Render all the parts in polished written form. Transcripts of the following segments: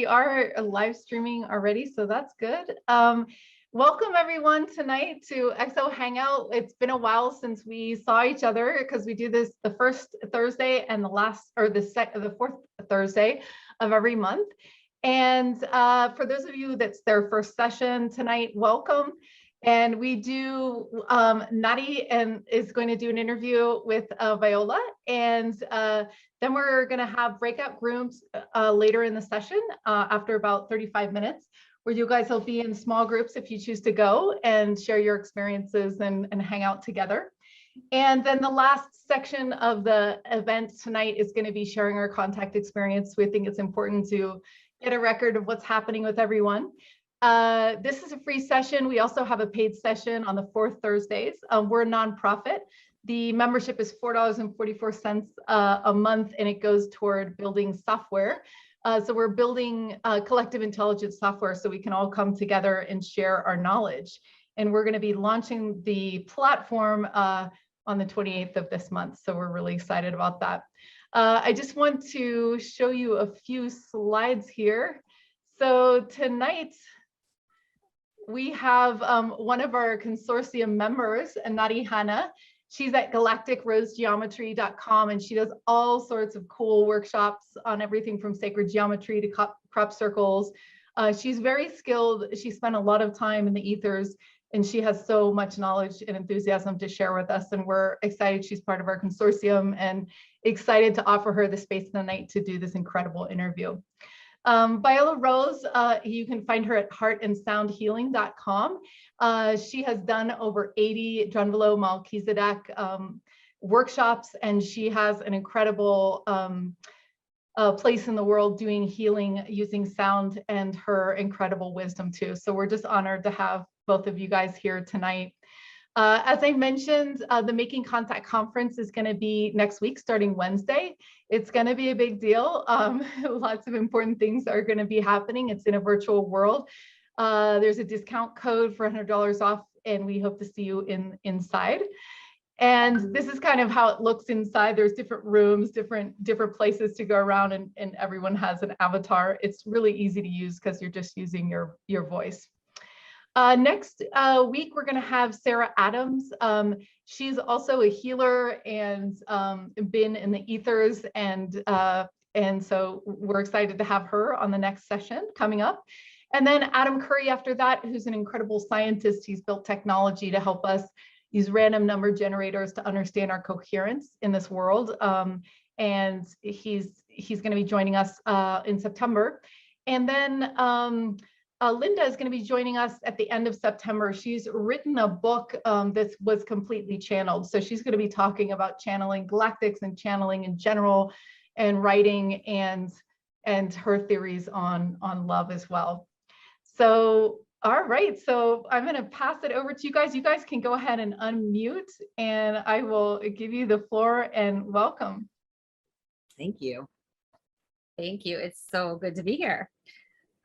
are live streaming already, so that's good. Welcome everyone tonight to EXO Hangout. It's been a while since we saw each other because we do this the first Thursday and the fourth Thursday of every month. And for those of you that's their first session tonight, welcome. And we do, Nadi is going to do an interview with Viola, and then we're going to have breakout groups later in the session after about 35 minutes, where you guys will be in small groups if you choose to go and share your experiences and hang out together. And then the last section of the event tonight is going to be sharing our contact experience. We think it's important to get a record of what's happening with everyone. This is a free session. We also have a paid session on the fourth Thursdays. We're a nonprofit. The membership is $4.44 a month, and it goes toward building software. So we're building collective intelligence software so we can all come together and share our knowledge. And we're going to be launching the platform on the 28th of this month. So we're really excited about that. I just want to show you a few slides here. So tonight, we have one of our consortium members, Nadi Hana. She's at galacticrosegeometry.com, and she does all sorts of cool workshops on everything from sacred geometry to crop circles. She's very skilled. She spent a lot of time in the ethers, and she has so much knowledge and enthusiasm to share with us. And we're excited she's part of our consortium and excited to offer her the space tonight to do this incredible interview. Viola Rose, you can find her at heartandsoundhealing.com. She has done over 80 Drunvalo Melchizedek workshops, and she has an incredible place in the world doing healing using sound and her incredible wisdom too. So we're just honored to have both of you guys here tonight. As I mentioned, the Making Contact Conference is going to be next week, starting Wednesday. It's going to be a big deal. Lots of important things are going to be happening. It's in a virtual world. There's a discount code for $100 off, and we hope to see you inside. And this is kind of how it looks inside. There's different rooms, different places to go around, and everyone has an avatar. It's really easy to use because you're just using your voice. Next week, we're going to have Sarah Adams. She's also a healer and been in the ethers, and so we're excited to have her on the next session coming up. And then Adam Curry after that, who's an incredible scientist. He's built technology to help us use random number generators to understand our coherence in this world. And he's going to be joining us in September. And then Linda is going to be joining us at the end of September. She's written a book that was completely channeled. So she's going to be talking about channeling galactics and channeling in general, and writing and her theories on love as well. So, all right. So I'm going to pass it over to you guys. You guys can go ahead and unmute, and I will give you the floor and welcome. Thank you. Thank you. It's so good to be here.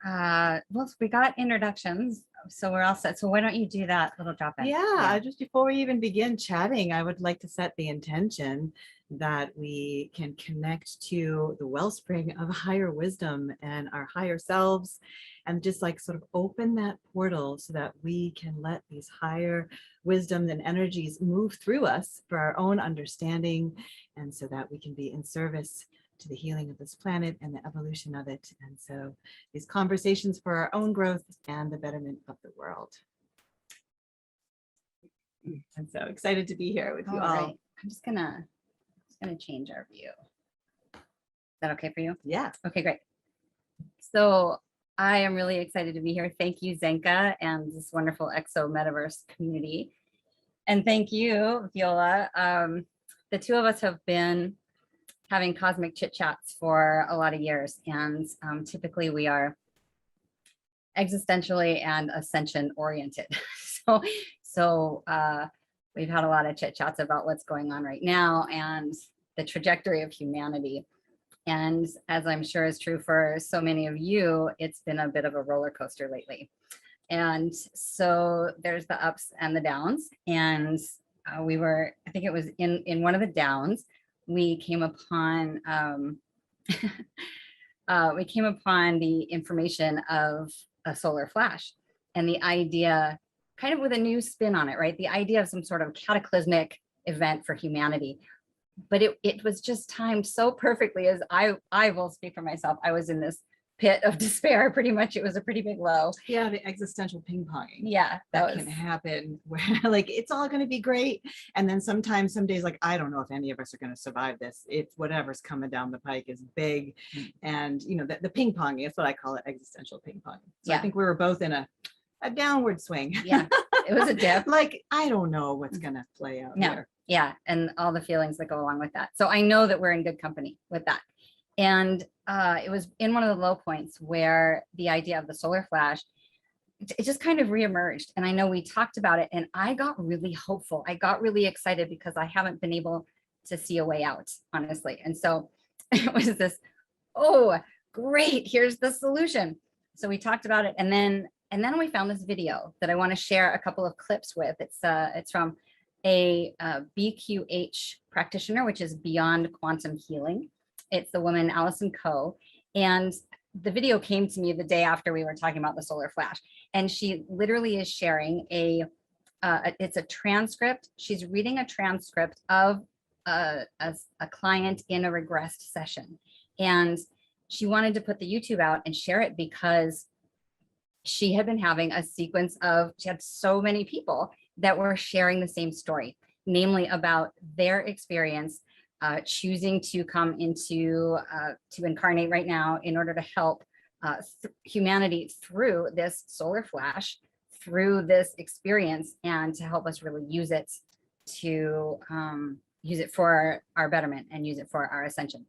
Well, we got introductions, so we're all set. So why don't you do that little drop in? Yeah, just before we even begin chatting, I would like to set the intention that we can connect to the wellspring of higher wisdom and our higher selves, and just like sort of open that portal so that we can let these higher wisdom and energies move through us for our own understanding, and so that we can be in service to the healing of this planet and the evolution of it. And so these conversations for our own growth and the betterment of the world. I'm so excited to be here with you all. Right. I'm just gonna change our view. Is that okay for you? Yeah. Okay, great. So I am really excited to be here. Thank you, Zenka, and this wonderful EXO Metaverse community. And thank you, Viola. The two of us have been having cosmic chit chats for a lot of years, and typically we are existentially and ascension oriented. So we've had a lot of chit chats about what's going on right now and the trajectory of humanity. And as I'm sure is true for so many of you, it's been a bit of a roller coaster lately. And so there's the ups and the downs. And we were, I think it was in one of the downs, we came upon we came upon the information of a solar flash and the idea, kind of with a new spin on it, right? The idea of some sort of cataclysmic event for humanity. But it was just timed so perfectly, as I will speak for myself. I was in this pit of despair, pretty much. It was a pretty big low. Yeah, the existential ping-ponging. Yeah, That can happen where like it's all going to be great. And then sometimes, some days, like, I don't know if any of us are going to survive this. If whatever's coming down the pike is big. And, you know, the ping ponging, it's what I call it, existential ping pong. So I Yeah. think we were both in a downward swing. Yeah, it was a dip. Like, I don't know what's going to play out No. here. Yeah, and all the feelings that go along with that. So I know that we're in good company with that. And it was in one of the low points where the idea of the solar flash, it just kind of reemerged. And I know we talked about it, and I got really hopeful. I got really excited because I haven't been able to see a way out, honestly. And so it was this, oh, great, here's the solution. So we talked about it, and then we found this video that I want to share a couple of clips with. It's from a BQH practitioner, which is Beyond Quantum Healing. It's the woman Allison Coe, and the video came to me the day after we were talking about the solar flash, and she literally is sharing it's a transcript. She's reading a transcript of a client in a regressed session, and she wanted to put the YouTube out and share it because she had been having a sequence of, she had so many people that were sharing the same story, namely about their experience choosing to come into, to incarnate right now in order to help humanity through this solar flash, through this experience, and to help us really use it to use it for our betterment and use it for our ascension.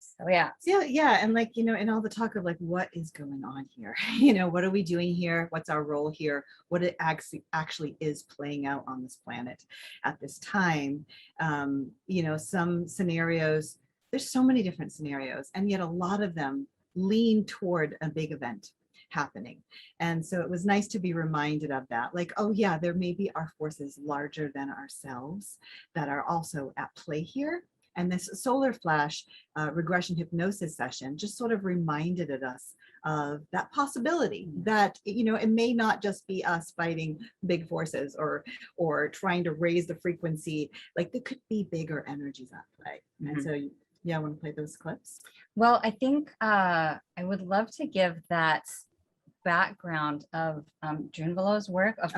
So yeah. Yeah. And like, you know, and all the talk of like, what is going on here? You know, what are we doing here? What's our role here? What it actually is playing out on this planet at this time. You know, some scenarios, there's so many different scenarios, and yet a lot of them lean toward a big event happening. And so it was nice to be reminded of that. Like, oh yeah, there may be our forces larger than ourselves that are also at play here. And this solar flash regression hypnosis session just sort of reminded us of that possibility that, you know, it may not just be us fighting big forces or trying to raise the frequency. Like, there could be bigger energies at play. And so, yeah, I want to play those clips. Well, I think I would love to give that background of Drunvalo's work, of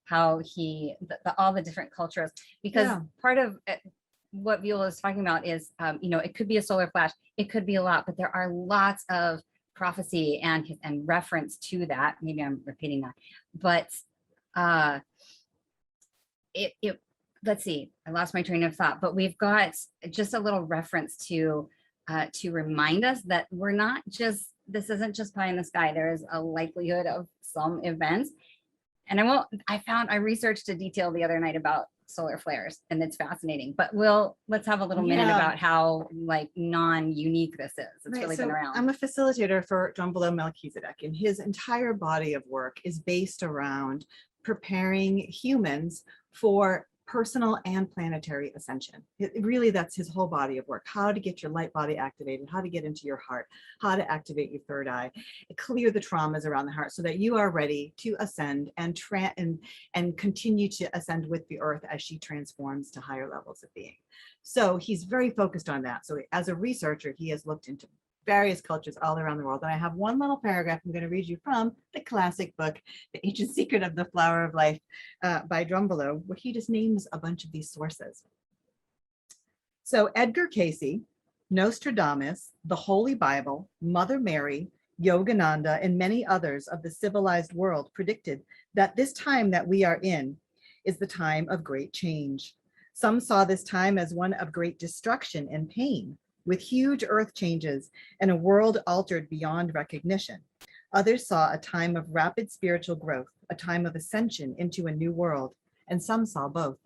how he, all the different cultures, because part of what Viola is talking about is, you know, it could be a solar flash, it could be a lot, but there are lots of prophecy and reference to that. Maybe I'm repeating that, but let's see, I lost my train of thought, but we've got just a little reference to remind us that we're not just, this isn't just pie in the sky. There is a likelihood of some events. And I researched a detail the other night about solar flares, and it's fascinating, but let's have a little minute about how like non-unique this is. It's really been around. I'm a facilitator for Drunvalo Melchizedek, and his entire body of work is based around preparing humans for personal and planetary ascension. Really, that's his whole body of work. How to get your light body activated, how to get into your heart, how to activate your third eye, clear the traumas around the heart so that you are ready to ascend and continue to ascend with the earth as she transforms to higher levels of being. So he's very focused on that. So as a researcher, he has looked into various cultures all around the world. And I have one little paragraph I'm going to read you from the classic book, The Ancient Secret of the Flower of Life by Drunvalo, where he just names a bunch of these sources. So Edgar Cayce, Nostradamus, the Holy Bible, Mother Mary, Yogananda, and many others of the civilized world predicted that this time that we are in is the time of great change. Some saw this time as one of great destruction and pain, with huge earth changes and a world altered beyond recognition. Others saw a time of rapid spiritual growth, a time of ascension into a new world, and some saw both.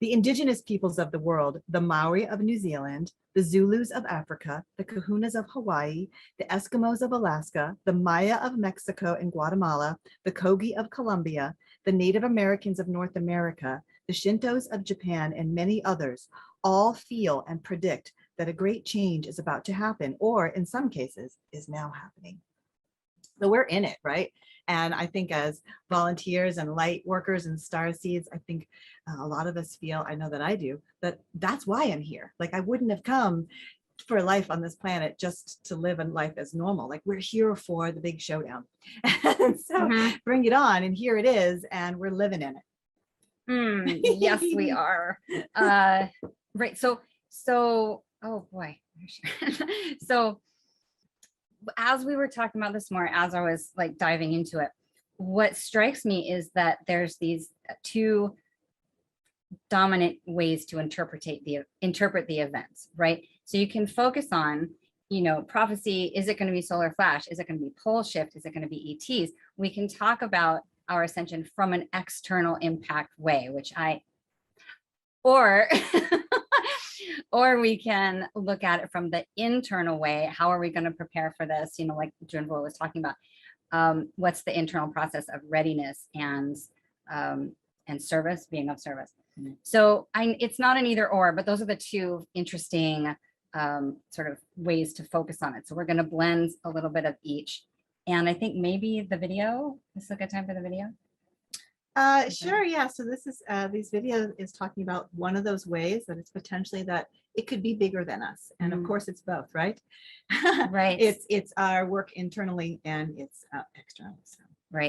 The indigenous peoples of the world, the Maori of New Zealand, the Zulus of Africa, the Kahunas of Hawaii, the Eskimos of Alaska, the Maya of Mexico and Guatemala, the Kogi of Colombia, the Native Americans of North America, the Shintos of Japan, and many others, all feel and predict that a great change is about to happen, or in some cases is now happening. So we're in it, right? And I think as volunteers and light workers and star seeds, I think a lot of us feel, I know that I do, that that's why I'm here. Like I wouldn't have come for life on this planet just to live in life as normal. Like we're here for the big showdown. And so bring it on. And here it is. And we're living in it. Yes, we are. Right. So, oh boy. So as we were talking about this more, as I was like diving into it, what strikes me is that there's these two dominant ways to interpret the events, right? So you can focus on, you know, prophecy. Is it going to be solar flash? Is it going to be pole shift? Is it going to be ETs? We can talk about our ascension from an external impact way, or we can look at it from the internal way. How are we going to prepare for this? You know, like Drunvalo was talking about, what's the internal process of readiness and service, being of service. So it's not an either or, but those are the two interesting sort of ways to focus on it. So we're going to blend a little bit of each. And I think maybe the video, this is a good time for the video. Sure. Yeah. So this video is talking about one of those ways that it's potentially that it could be bigger than us. And of course it's both, right? Right. It's our work internally and it's externally. So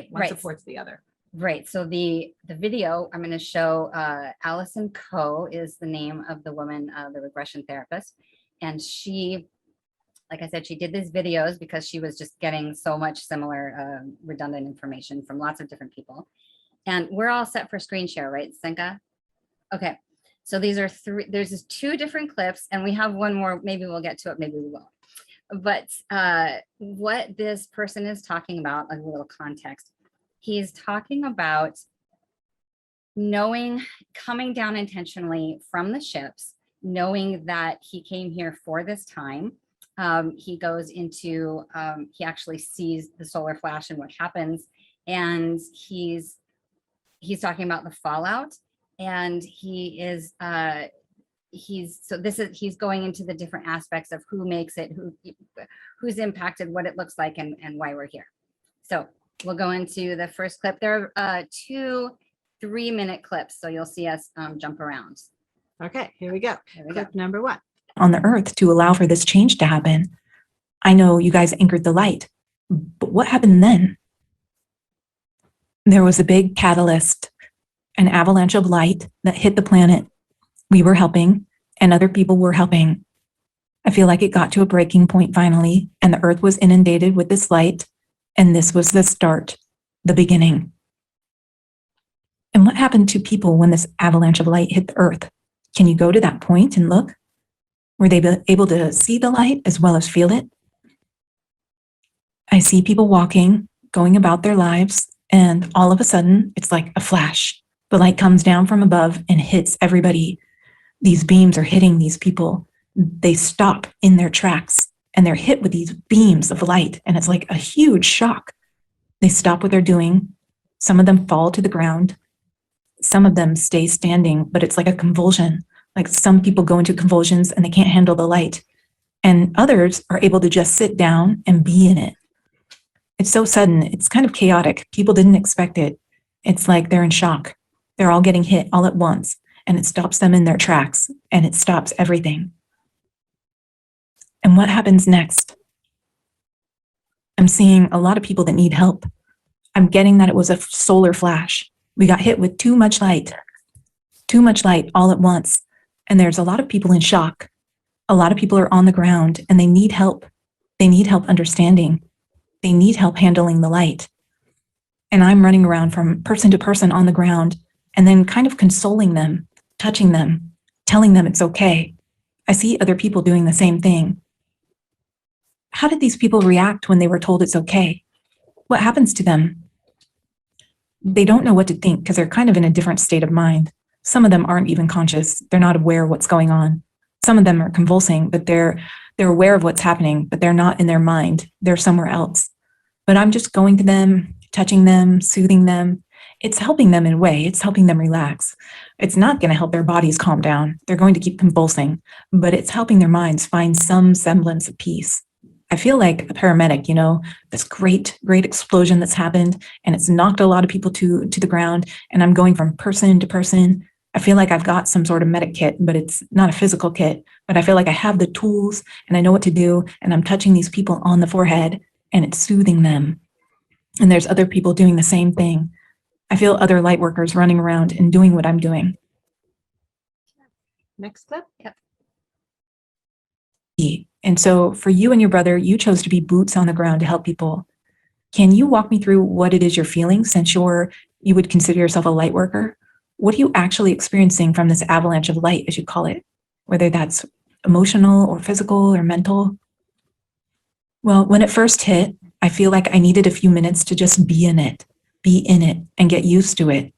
one supports the other. Right. So the video I'm going to show, Allison Coe is the name of the woman, the regression therapist. And she, like I said, she did these videos because she was just getting so much similar redundant information from lots of different people. And we're all set for screen share, right, Senka? Okay. So these are there's just two different clips and we have one more, maybe we'll get to it, maybe we won't. But what this person is talking about, like a little context, he's talking about coming down intentionally from the ships, knowing that he came here for this time. He goes into, he actually sees the solar flash and what happens. And he's talking about the fallout, and he's going into the different aspects of who makes it, who's impacted, what it looks like, and why we're here. So we'll go into the first clip. There are 2 3-minute clips, so you'll see us jump around. Okay, here we go. Clip number 1. On the earth to allow for this change to happen. I know you guys anchored the light, but what happened then? There was a big catalyst, an avalanche of light that hit the planet. We were helping and other people were helping. I feel like it got to a breaking point finally, and the earth was inundated with this light, and this was the start, the beginning. And what happened to people when this avalanche of light hit the earth? Can you go to that point and look? Were they able to see the light as well as feel it? I see people walking, going about their lives, and all of a sudden, it's like a flash. The light comes down from above and hits everybody. These beams are hitting these people. They stop in their tracks, and they're hit with these beams of light, and it's like a huge shock. They stop what they're doing. Some of them fall to the ground. Some of them stay standing, but it's like a convulsion. Like some people go into convulsions and they can't handle the light, and others are able to just sit down and be in it. It's so sudden. It's kind of chaotic. People didn't expect it. It's like they're in shock. They're all getting hit all at once, and it stops them in their tracks, and it stops everything. And what happens next? I'm seeing a lot of people that need help. I'm getting that it was a solar flash. We got hit with too much light all at once. And there's a lot of people in shock. A lot of people are on the ground and they need help. They need help understanding. They need help handling the light. And I'm running around from person to person on the ground and then kind of consoling them, touching them, telling them it's okay. I see other people doing the same thing. How did these people react when they were told it's okay? What happens to them? They don't know what to think because they're kind of in a different state of mind. Some of them aren't even conscious. They're not aware of what's going on. Some of them are convulsing, but they're aware of what's happening, but they're not in their mind. They're somewhere else. But I'm just going to them, touching them, soothing them, It's helping them in a way, it's helping them relax. It's not going to help their bodies calm down. They're going to keep convulsing, but it's helping their minds find some semblance of peace. I feel like a paramedic, this great explosion that's happened, and it's knocked a lot of people to the ground, and I'm going from person to person. I feel like I've got some sort of medic kit, but it's not a physical kit, but I feel like I have the tools and I know what to do, and I'm touching these people on the forehead and it's soothing them. And there's other people doing the same thing. I feel other light workers running around and doing what I'm doing. Next clip. Yep. And so for you and your brother, you chose to be boots on the ground to help people. Can you walk me through what it is you're feeling, since you would consider yourself a light worker? What are you actually experiencing from this avalanche of light, as you call it, whether that's emotional or physical or mental? Well, when it first hit, I feel like I needed a few minutes to just be in it, and get used to it.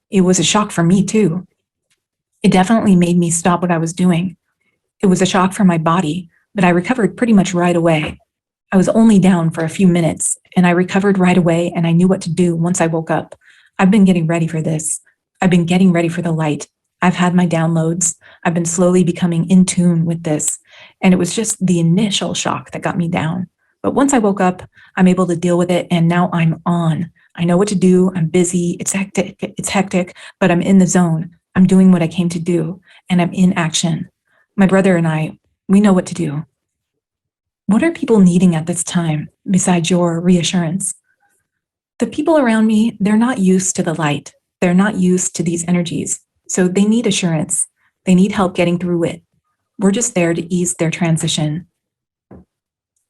It was a shock for me too. It definitely made me stop what I was doing. It was a shock for my body, but I recovered pretty much right away. I was only down for a few minutes, and I recovered right away, and I knew what to do once I woke up. I've been getting ready for this. I've been getting ready for the light. I've had my downloads. I've been slowly becoming in tune with this, and it was just the initial shock that got me down. But once I woke up, I'm able to deal with it, and now I'm on. I know what to do. I'm busy. It's hectic, but I'm in the zone. I'm doing what I came to do, and I'm in action. My brother and I, we know what to do. What are people needing at this time besides your reassurance? The people around me, they're not used to the light. They're not used to these energies. So they need assurance. They need help getting through it. We're just there to ease their transition.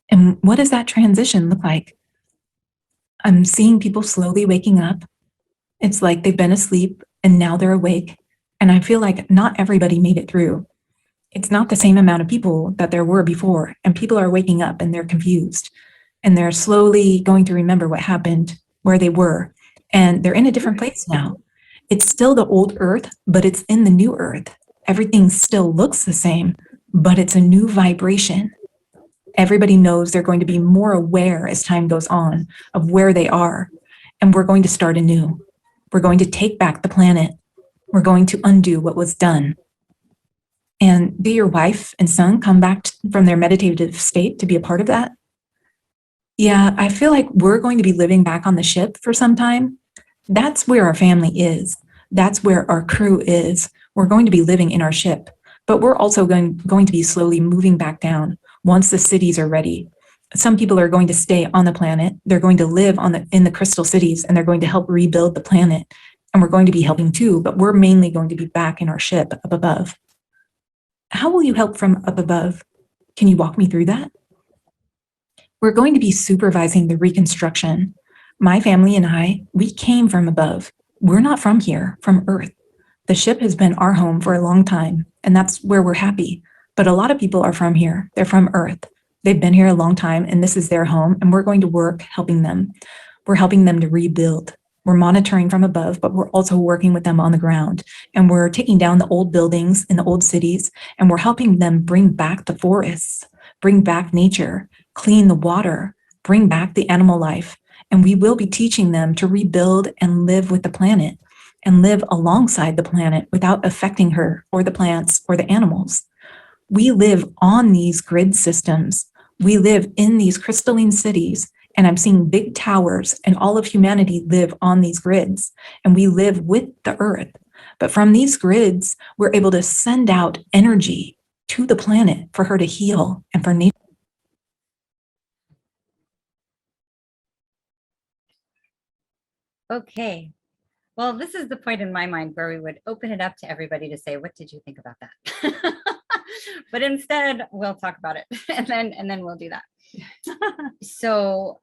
And what does that transition look like? I'm seeing people slowly waking up. It's like they've been asleep and now they're awake. And I feel like not everybody made it through. It's not the same amount of people that there were before, and people are waking up and they're confused, and they're slowly going to remember what happened, where they were, and they're in a different place now. It's still the old earth, but it's in the new earth. Everything still looks the same, but it's a new vibration. Everybody knows they're going to be more aware as time goes on of where they are, and we're going to start anew. We're going to take back the planet. We're going to undo what was done. And do your wife and son come back from their meditative state to be a part of that? Yeah, I feel like we're going to be living back on the ship for some time. That's where our family is. That's where our crew is. We're going to be living in our ship, but we're also going to be slowly moving back down once the cities are ready. Some people are going to stay on the planet. They're going to live in the crystal cities, and they're going to help rebuild the planet. And we're going to be helping too, but we're mainly going to be back in our ship up above. How will you help from up above? Can you walk me through that? We're going to be supervising the reconstruction. My family and I, we came from above. We're not from here, from Earth. The ship has been our home for a long time, and that's where we're happy. But a lot of people are from here. They're from Earth. They've been here a long time, and this is their home, and we're going to work helping them. We're helping them to rebuild. We're monitoring from above, but we're also working with them on the ground. And we're taking down the old buildings in the old cities, and we're helping them bring back the forests, bring back nature, clean the water, bring back the animal life. And we will be teaching them to rebuild and live with the planet and live alongside the planet without affecting her or the plants or the animals. We live on these grid systems. We live in these crystalline cities, and I'm seeing big towers, and all of humanity live on these grids, and we live with the earth. But from these grids, we're able to send out energy to the planet for her to heal and for nature. Okay. Well, this is the point in my mind where we would open it up to everybody to say, what did you think about that? But instead, we'll talk about it and then we'll do that. So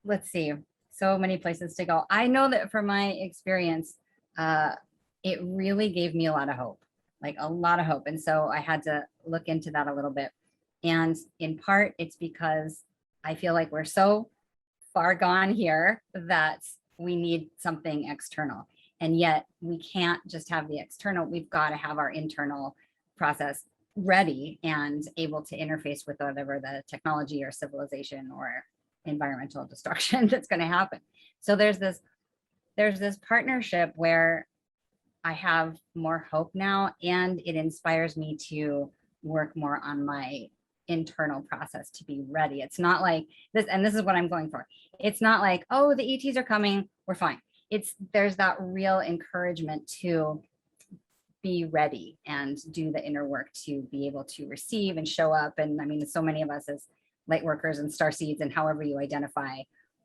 let's see. So many places to go. I know that from my experience, it really gave me a lot of hope, like a lot of hope. And so I had to look into that a little bit. And in part, it's because I feel like we're so far gone here that we need something external. And yet we can't just have the external. We've got to have our internal process ready and able to interface with whatever the technology or civilization or environmental destruction that's going to happen. So there's this there's this partnership where I have more hope now, and it inspires me to work more on my internal process to be ready. It's not like this, and this is what I'm going for. It's not like, oh, the ETs are coming, we're fine. There's that real encouragement to be ready and do the inner work to be able to receive and show up. And I mean, so many of us as light workers and star seeds, and however you identify,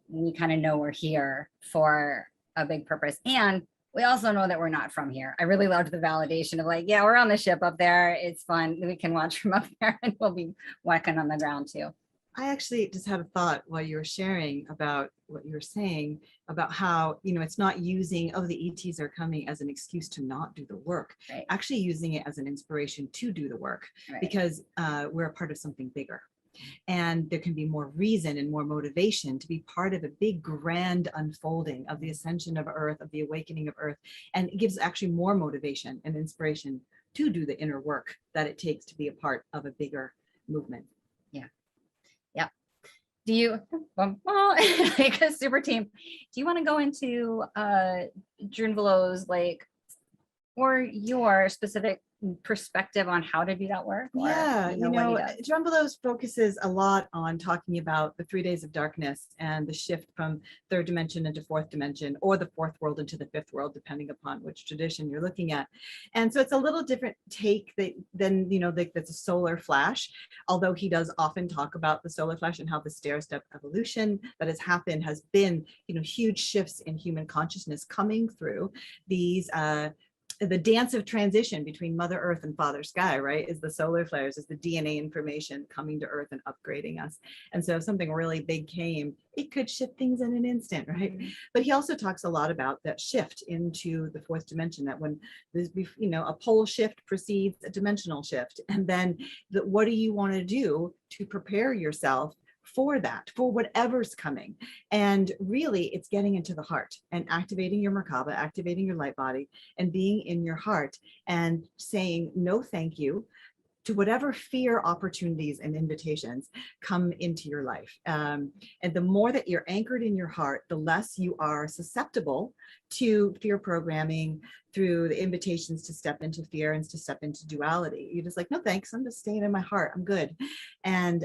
we kind of know we're here for a big purpose. And we also know that we're not from here. I really loved the validation of like, yeah, we're on the ship up there. It's fun. We can watch from up there, and we'll be walking on the ground too. I actually just had a thought while you were sharing about what you were saying about how, it's not using, oh, the ETs are coming as an excuse to not do the work, Right. Actually using it as an inspiration to do the work, Right. because we're a part of something bigger. And there can be more reason and more motivation to be part of a big grand unfolding of the ascension of Earth, of the awakening of Earth. And it gives actually more motivation and inspiration to do the inner work that it takes to be a part of a bigger movement. Do you, like a super team, do you want to go into Drunvalo's or your specific perspective on how to do that work? Or, Yeah, what he does? Drunvalo focuses a lot on talking about the 3 days of darkness and the shift from third dimension into fourth dimension, or the fourth world into the fifth world, depending upon which tradition you're looking at. And so it's a little different take than that's a solar flash, although he does often talk about the solar flash and how the stair-step evolution that has happened has been, huge shifts in human consciousness coming through these the dance of transition between Mother Earth and Father Sky, right, is the solar flares, is the DNA information coming to Earth and upgrading us. And so if something really big came, it could shift things in an instant, right? Mm-hmm. But he also talks a lot about that shift into the fourth dimension, that when there's, a pole shift precedes a dimensional shift. And then what do you want to do to prepare yourself for that, for whatever's coming? And really it's getting into the heart and activating your Merkaba, activating your light body, and being in your heart and saying no thank you to whatever fear opportunities and invitations come into your life. And the more that you're anchored in your heart, the less you are susceptible to fear programming through the invitations to step into fear and to step into duality. You're just like, no thanks, I'm just staying in my heart, I'm good. And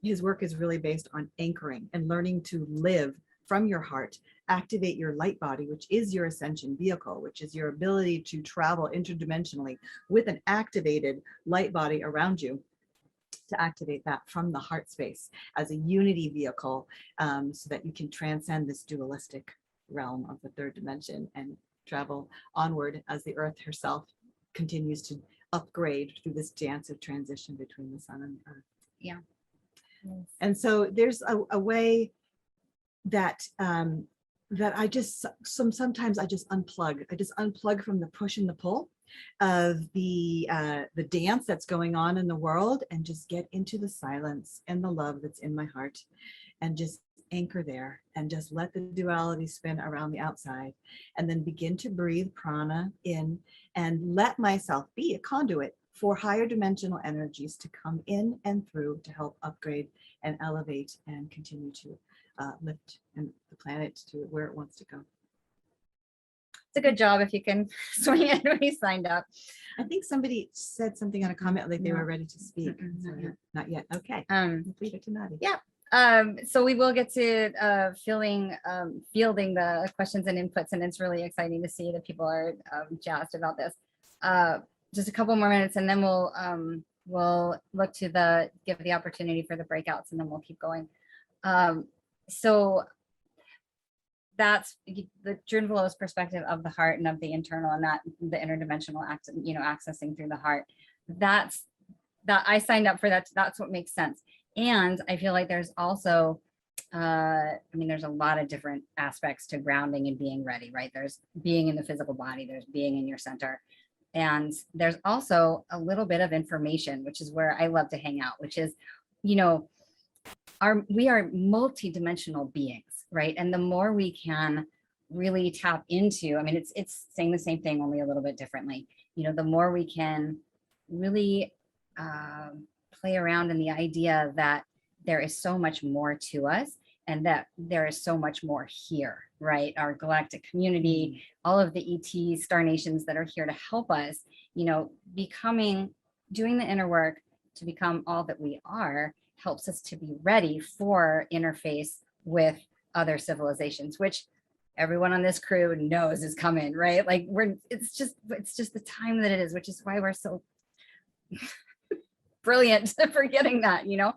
his work is really based on anchoring and learning to live from your heart, activate your light body, which is your ascension vehicle, which is your ability to travel interdimensionally with an activated light body around you, to activate that from the heart space as a unity vehicle, so that you can transcend this dualistic realm of the third dimension and travel onward as the Earth herself continues to upgrade through this dance of transition between the sun and the Earth. Yeah. And so there's a way that that I just sometimes I just unplug. I just unplug from the push and the pull of the dance that's going on in the world, and just get into the silence and the love that's in my heart, and just anchor there and just let the duality spin around the outside, and then begin to breathe prana in and let myself be a conduit for higher dimensional energies to come in and through to help upgrade and elevate and continue to lift and the planet to where it wants to go. It's a good job if you can swing it when you signed up. I think somebody said something on a comment like they No. were ready to speak. So Mm-mm. not yet. Okay. Leave it to Nadi. Yeah. So we will get to fielding the questions and inputs, and it's really exciting to see that people are jazzed about this. Just a couple more minutes, and then we'll look to give the opportunity for the breakouts, and then we'll keep going. So that's the Drunvalo's perspective of the heart and of the internal, and that the interdimensional accessing through the heart. That I signed up for that. That's what makes sense. And I feel like there's also, there's a lot of different aspects to grounding and being ready, right? There's being in the physical body, there's being in your center. And there's also a little bit of information, which is where I love to hang out, which is, we are multi-dimensional beings, right? And the more we can really tap into, it's saying the same thing, only a little bit differently. The more we can really play around in the idea that there is so much more to us, and that there is so much more here, right? Our galactic community, all of the ET star nations that are here to help us, you know, doing the inner work to become all that we are helps us to be ready for interface with other civilizations, which everyone on this crew knows is coming, right? Like it's just the time that it is, which is why we're so brilliant for getting that, you know?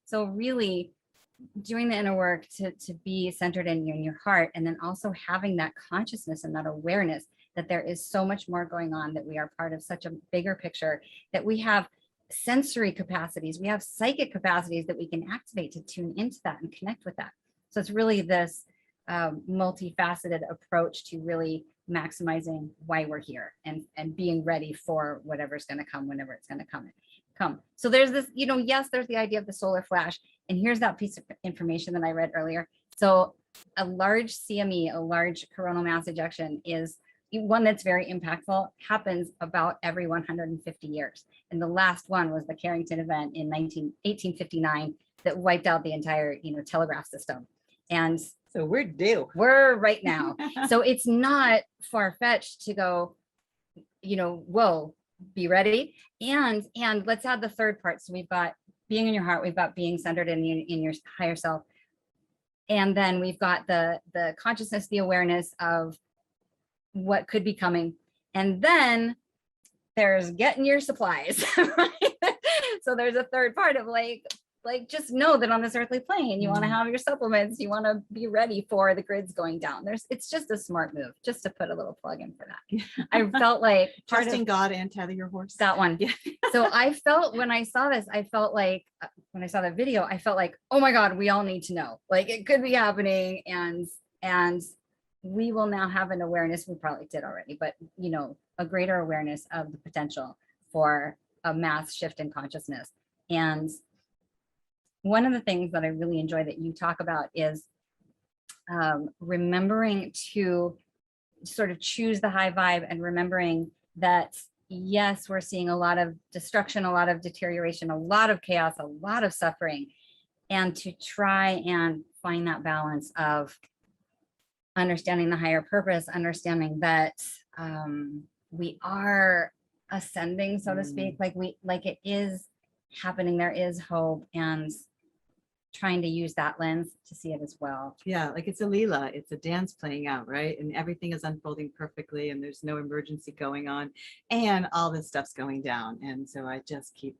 So really doing the inner work to be centered in you and your heart, and then also having that consciousness and that awareness that there is so much more going on, that we are part of such a bigger picture, that we have sensory capacities, we have psychic capacities that we can activate to tune into that and connect with that. So it's really this multifaceted approach to really maximizing why we're here and being ready for whatever's going to come whenever it's going to come. So there's this, you know, yes, there's the idea of the solar flash. And here's that piece of information that I read earlier. So a large CME, a large coronal mass ejection, is one that's very impactful, happens about every 150 years. And the last one was the Carrington event in 1859 that wiped out the entire, you know, telegraph system. And so we're due. We're right now. So it's not far-fetched to go, you know, whoa, be ready. And let's add the third part. So we've got being in your heart, we've got being centered in your higher self. And then we've got the consciousness, the awareness of what could be coming. And then there's getting your supplies, right? So there's a third part of like just know that on this earthly plane, you want to have your supplements, you want to be ready for the grids going down. It's just a smart move, just to put a little plug in for that. I felt like trusting God and tether your horse. That one. Yeah. So I felt when I saw this, I felt like when I saw the video, I felt like, oh my God, we all need to know, like it could be happening. And we will now have an awareness, we probably did already, but you know, a greater awareness of the potential for a mass shift in consciousness. And one of the things that I really enjoy that you talk about is remembering to sort of choose the high vibe, and remembering that, yes, we're seeing a lot of destruction, a lot of deterioration, a lot of chaos, a lot of suffering, and to try and find that balance of understanding the higher purpose, understanding that we are ascending, so to speak, like it is happening, there is hope, and trying to use that lens to see it as well. Yeah, like it's a Leela, it's a dance playing out, right? And everything is unfolding perfectly, and there's no emergency going on, and all this stuff's going down. And so I just keep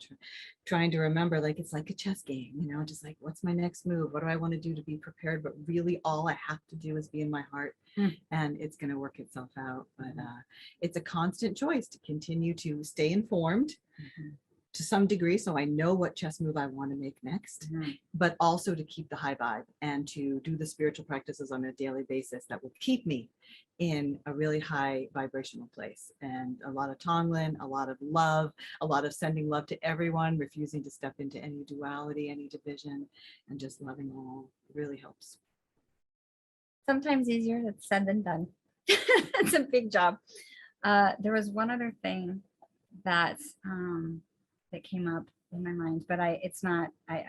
trying to remember, like it's like a chess game, you know, just like, what's my next move? What do I want to do to be prepared? But really all I have to do is be in my heart, and it's going to work itself out. But it's a constant choice to continue to stay informed to some degree, so I know what chess move I want to make next, but also to keep the high vibe and to do the spiritual practices on a daily basis that will keep me in a really high vibrational place. And a lot of Tonglen, a lot of love, a lot of sending love to everyone, refusing to step into any duality, any division, and just loving all really helps. Sometimes easier said than done. It's a big job. There was one other thing that that came up in my mind, but I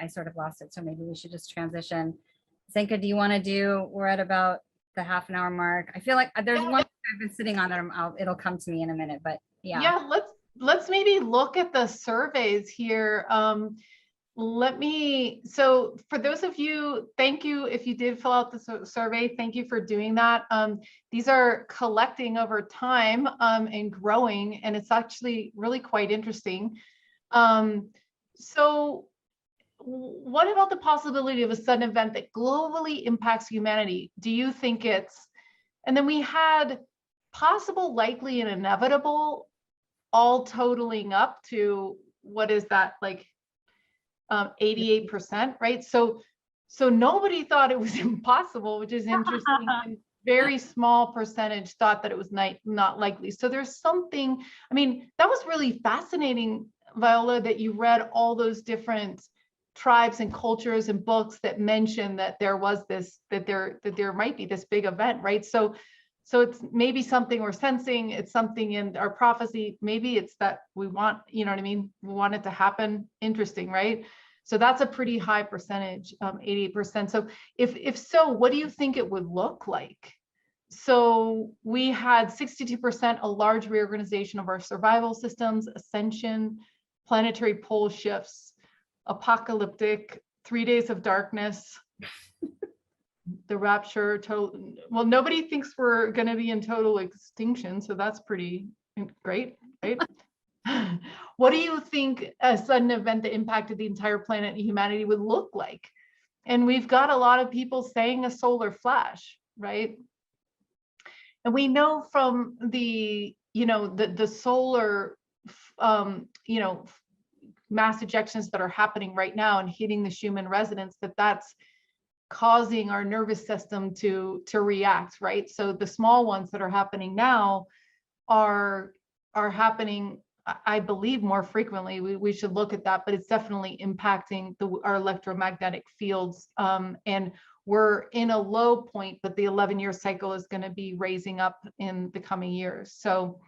sort of lost it. So maybe we should just transition. Zenka, do you want to do, we're at about the half an hour mark. I feel like there's one I've been sitting on that it'll come to me in a minute, but yeah. Yeah, let's maybe look at the surveys here. So for those of you, thank you if you did fill out the survey, thank you for doing that. These are collecting over time and growing, and it's actually really quite interesting. So what about the possibility of a sudden event that globally impacts humanity? Do you think and then we had possible, likely, and inevitable, all totaling up to, what is that, like 88%, right? So nobody thought it was impossible, which is interesting. And very small percentage thought that it was not likely. So there's something, I mean, that was really fascinating, Viola, that you read all those different tribes and cultures and books that mention that there was this, that there might be this big event, right? So it's maybe something we're sensing, it's something in our prophecy, maybe it's that we want, you know what I mean? We want it to happen. Interesting, right? So that's a pretty high percentage, 88%. So if so, what do you think it would look like? So we had 62%, a large reorganization of our survival systems, ascension, planetary pole shifts, apocalyptic, 3 days of darkness, the rapture, total. Well, nobody thinks we're going to be in total extinction, so that's pretty great, right? What do you think a sudden event that impacted the entire planet and humanity would look like? And we've got a lot of people saying a solar flash, right? And we know from the, the solar, mass ejections that are happening right now and hitting the Schumann resonance, that's causing our nervous system to react, right? So the small ones that are happening now are happening, I believe, more frequently. We should look at that, but it's definitely impacting our electromagnetic fields. And we're in a low point, but the 11-year cycle is going to be raising up in the coming years. So,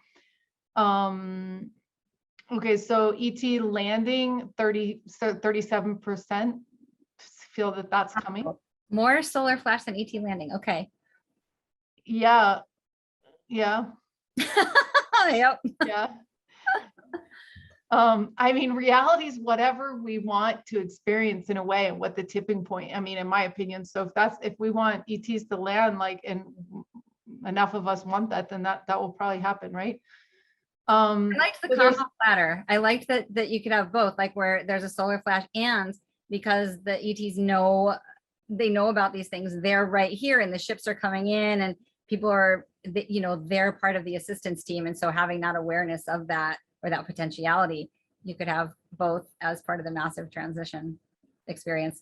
okay, so ET landing, 37% feel that that's coming. More solar flash than ET landing. Okay. Yeah. Yeah. Yep. Yeah. I mean, reality is whatever we want to experience in a way, and what the tipping point, I mean, in my opinion. So if we want ETs to land, like, and enough of us want that, then that will probably happen, right? I liked the combo platter. I liked that you could have both, like where there's a solar flash, and because the ETs know about these things, they're right here and the ships are coming in and people are, they're part of the assistance team. And so having that awareness of that, or that potentiality, you could have both as part of the massive transition experience.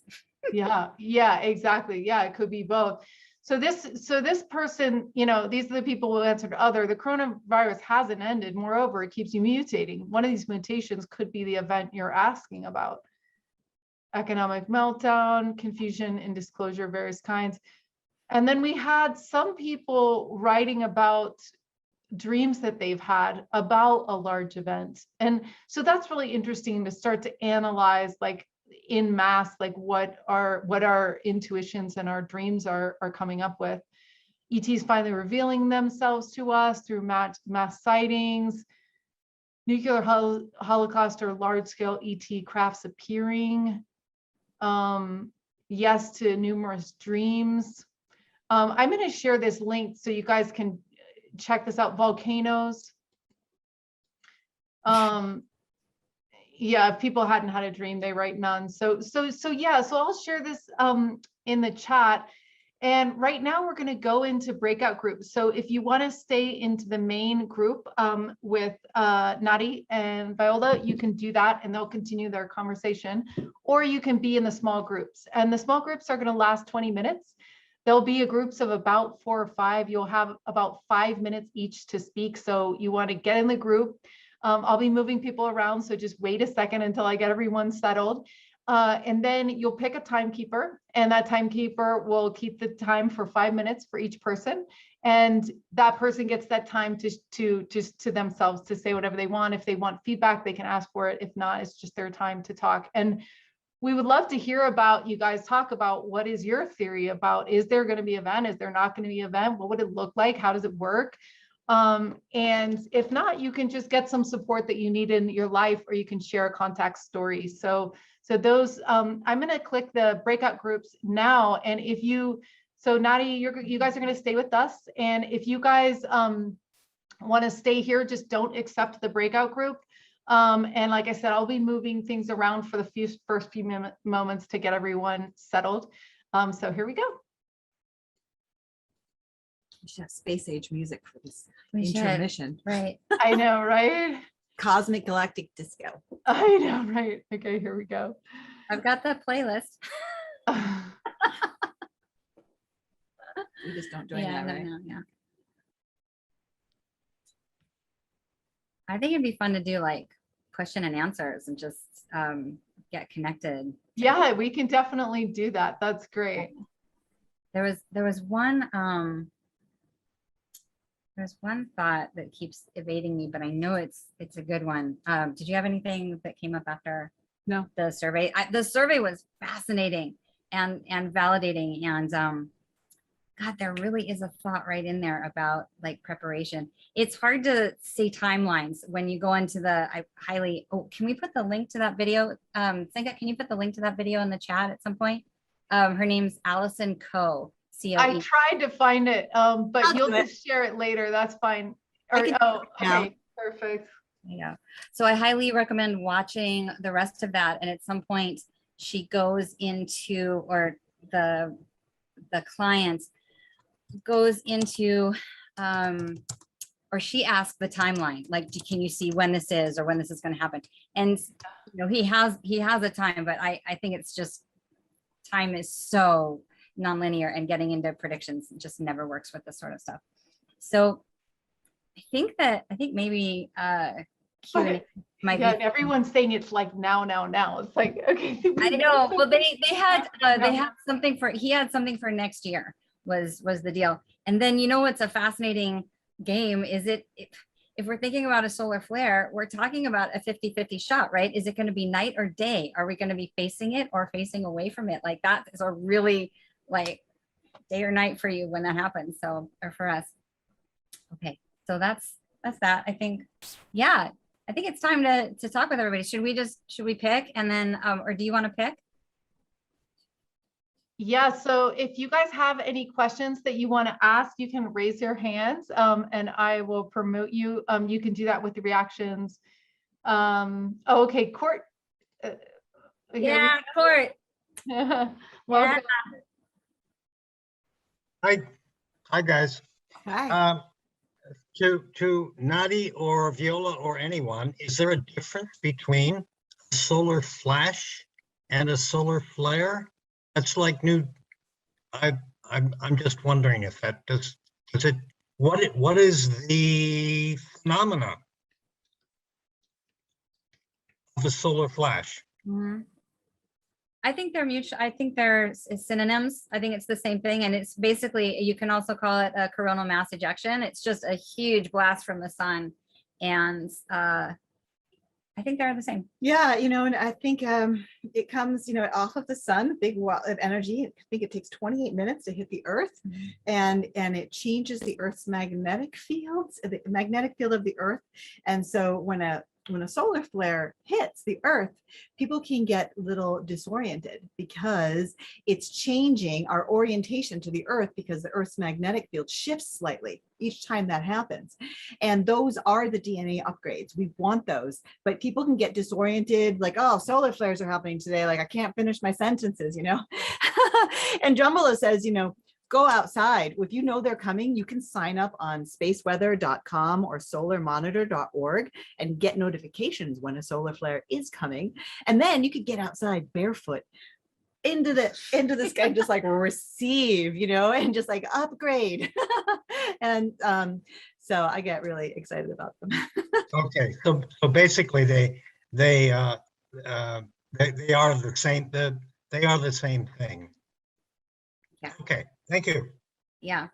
Yeah, exactly. Yeah, it could be both. So this person, these are the people who answered other. The coronavirus hasn't ended. Moreover, it keeps you mutating. One of these mutations could be the event you're asking about. Economic meltdown, confusion and disclosure of various kinds. And then we had some people writing about dreams that they've had about a large event. And so that's really interesting to start to analyze, like, in mass, like what our intuitions and our dreams are coming up with. ETs finally revealing themselves to us through mass sightings, nuclear holocaust or large-scale ET crafts appearing, yes to numerous dreams. I'm going to share this link so you guys can check this out. Volcanoes. Yeah, if people hadn't had a dream, they write none. So yeah, so I'll share this in the chat. And right now we're going to go into breakout groups. So if you want to stay into the main group with Nadi and Viola, you can do that and they'll continue their conversation, or you can be in the small groups. And the small groups are going to last 20 minutes. There'll be groups of about 4 or 5. You'll have about 5 minutes each to speak. So you want to get in the group. I'll be moving people around, so just wait a second until I get everyone settled. And then you'll pick a timekeeper, and that timekeeper will keep the time for 5 minutes for each person. And that person gets that time to themselves to say whatever they want. If they want feedback, they can ask for it. If not, it's just their time to talk. And we would love to hear about you guys talk about what is your theory about, is there going to be an event? Is there not going to be an event? What would it look like? How does it work? And if not, you can just get some support that you need in your life, or you can share a contact story. So those, I'm going to click the breakout groups now. And if you, so Nadi, you guys are going to stay with us. And if you guys want to stay here, just don't accept the breakout group. And like I said, I'll be moving things around for the first few moments to get everyone settled. So here we go. We should have space age music for this We should. intermission. Right. I know, right? Cosmic galactic disco. I know, right? Okay, here we go. I've got the playlist. We just don't join Yeah, that, right? no, yeah. I think it'd be fun to do like question and answers and just get connected. Yeah, we can definitely do that. That's great. There was one there's one thought that keeps evading me, but I know it's a good one. Did you have anything that came up after No. the survey. The survey was fascinating and validating, and God, there really is a thought right in there about like preparation. It's hard to say timelines when you go into I can we put the link to that video? Senka, can you put the link to that video in the chat at some point? Her name's Allison Coe, C-O-E. I tried to find it, but I'll you'll do it. just share it later. That's fine. I Or, can oh, do it now. okay, perfect. Yeah. So I highly recommend watching the rest of that. And at some point she goes into, or the client goes into, or she asks the timeline, like, can you see when this is, or when this is going to happen? And, you know, he has a time, but I think it's just, time is so nonlinear, and getting into predictions just never works with this sort of stuff. So I think maybe Q&A might Yeah, be. everyone's saying it's like now. It's like, okay. I know. Well, they had something for, he had something for next year was the deal. And then, you know, what's a fascinating game is if we're thinking about a solar flare, we're talking about a 50-50 shot, right? Is it going to be night or day? Are we going to be facing it or facing away from it? Like, that is a really like day or night for you when that happens. So, or for us. Okay. So that's that. I think, yeah, I think it's time to talk with everybody. Should we pick, and then, or do you want to pick? Yeah, so if you guys have any questions that you want to ask, you can raise your hands, and I will promote you. You can do that with the reactions. Okay, Court. Yeah, Court. Welcome. Hi guys. Hi. To Nadi or Viola or anyone, is there a difference between a solar flash and a solar flare? That's like new. I'm just wondering if that does it. What is the phenomena of a solar flash? Mm-hmm. I think they're mutual. I think they're synonyms. I think it's the same thing. And it's basically, you can also call it a coronal mass ejection. It's just a huge blast from the sun. And I think they're the same. Yeah, you know, and I think it comes, you know, off of the sun, big wall of energy. I think it takes 28 minutes to hit the Earth, and it changes the Earth's magnetic fields, the magnetic field of the Earth. And so when a solar flare hits the Earth, people can get a little disoriented because it's changing our orientation to the Earth, because the Earth's magnetic field shifts slightly each time that happens. And those are the DNA upgrades. We want those, but people can get disoriented, like, oh, solar flares are happening today. Like, I can't finish my sentences, you know? And Drunvalo says, you know, go outside. If you know they're coming, you can sign up on spaceweather.com or solarmonitor.org and get notifications when a solar flare is coming. And then you could get outside barefoot into the sky and just like receive, you know, and just like upgrade. And so I get really excited about them. Okay, so basically they are the same. They are the same thing. Yeah. Okay. Thank you. Yeah.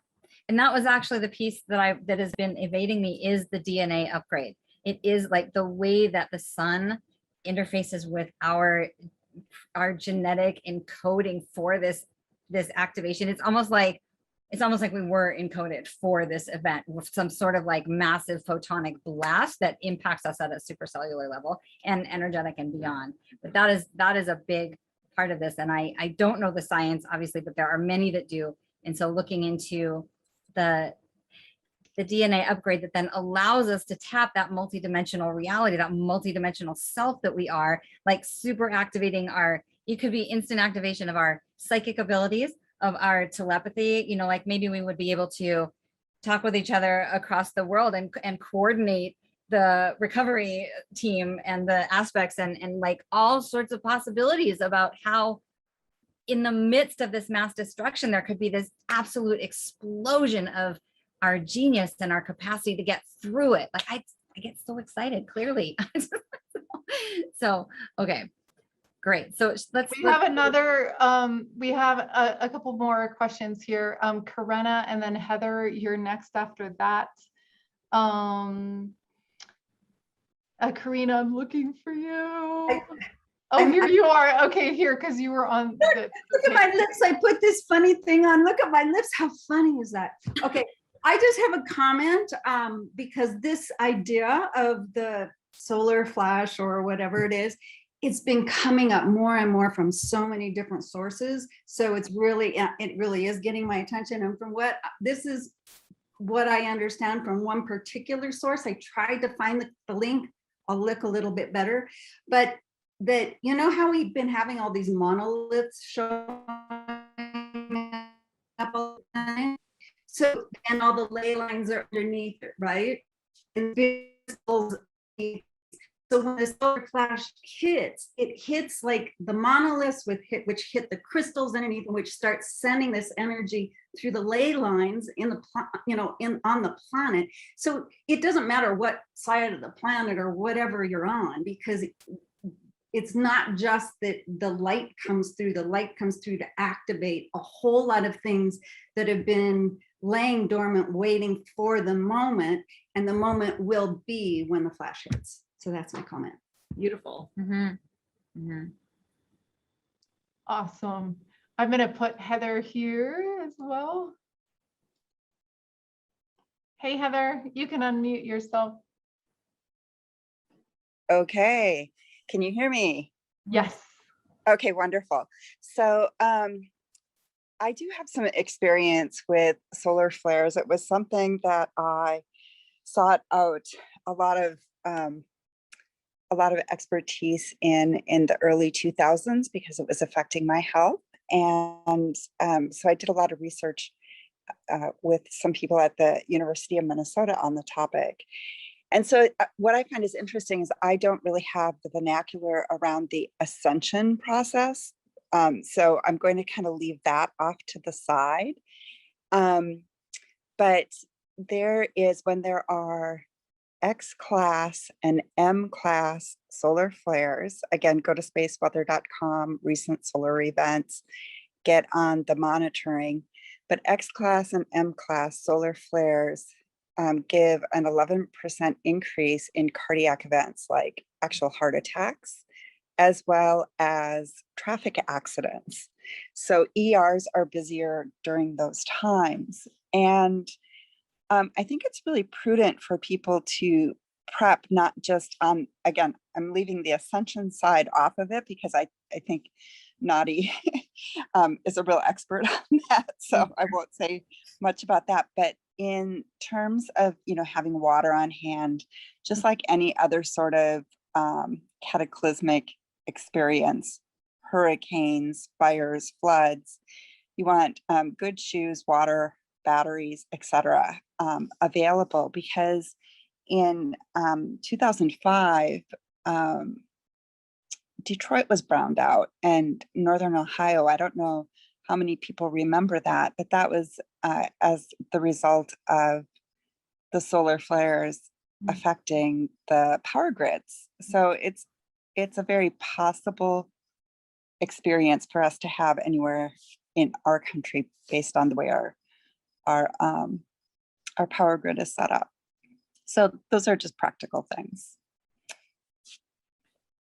And that was actually the piece that has been evading me, is the DNA upgrade. It is like the way that the sun interfaces with our genetic encoding for this activation. It's almost like we were encoded for this event with some sort of like massive photonic blast that impacts us at a supercellular level and energetic and beyond. But that is a big part of this. And I don't know the science, obviously, but there are many that do. And so looking into the DNA upgrade that then allows us to tap that multidimensional reality, that multidimensional self that we are, like super activating it could be instant activation of our psychic abilities, of our telepathy, you know, like maybe we would be able to talk with each other across the world and coordinate the recovery team and the aspects and like all sorts of possibilities about how in the midst of this mass destruction, there could be this absolute explosion of our genius and our capacity to get through it. Like I get so excited, clearly. So, okay, great. So We have another, we have a couple more questions here. Karena and then Heather, you're next after that. Karina, I'm looking for you. Oh, here you are. Okay, here, because you were on. Look at my lips. I put this funny thing on. Look at my lips. How funny is that? Okay. I just have a comment because this idea of the solar flash or whatever it is, it's been coming up more and more from so many different sources. So it really is getting my attention. And from this is what I understand from one particular source. I tried to find the link. I'll look a little bit better, but that, you know how we've been having all these monoliths showing up all the time? So, and all the ley lines are underneath it, right? And crystals. So when the solar flash hits, it hits like the monoliths which hit the crystals underneath, which starts sending this energy through the ley lines in the on the planet. So it doesn't matter what side of the planet or whatever you're on, because it's not just that the light comes through. The light comes through to activate a whole lot of things that have been laying dormant, waiting for the moment, and the moment will be when the flash hits. So that's my comment. Beautiful. Awesome. I'm going to put Heather here as well. Hey, Heather, you can unmute yourself. Okay, can you hear me? Yes. Okay, wonderful. So I do have some experience with solar flares. It was something that I sought out a lot of expertise in the early 2000s because it was affecting my health. And so I did a lot of research with some people at the University of Minnesota on the topic. And so what I find is interesting is I don't really have the vernacular around the ascension process. So I'm going to kind of leave that off to the side. But there is, when there are X-class and M-class solar flares, again, go to spaceweather.com, recent solar events, get on the monitoring. But X-class and M-class solar flares give an 11% increase in cardiac events like actual heart attacks, as well as traffic accidents. So ERs are busier during those times. And I think it's really prudent for people to prep, not just on, again, I'm leaving the ascension side off of it because I think Nadi is a real expert on that. So I won't say much about that. But in terms of, having water on hand, just like any other sort of cataclysmic experience, hurricanes, fires, floods, you want good shoes, water, batteries, etc. Available, because in 2005, Detroit was browned out, and Northern Ohio, I don't know how many people remember that, but that was as the result of the solar flares affecting the power grids. So it's a very possible experience for us to have anywhere in our country based on the way our power grid is set up. So those are just practical things.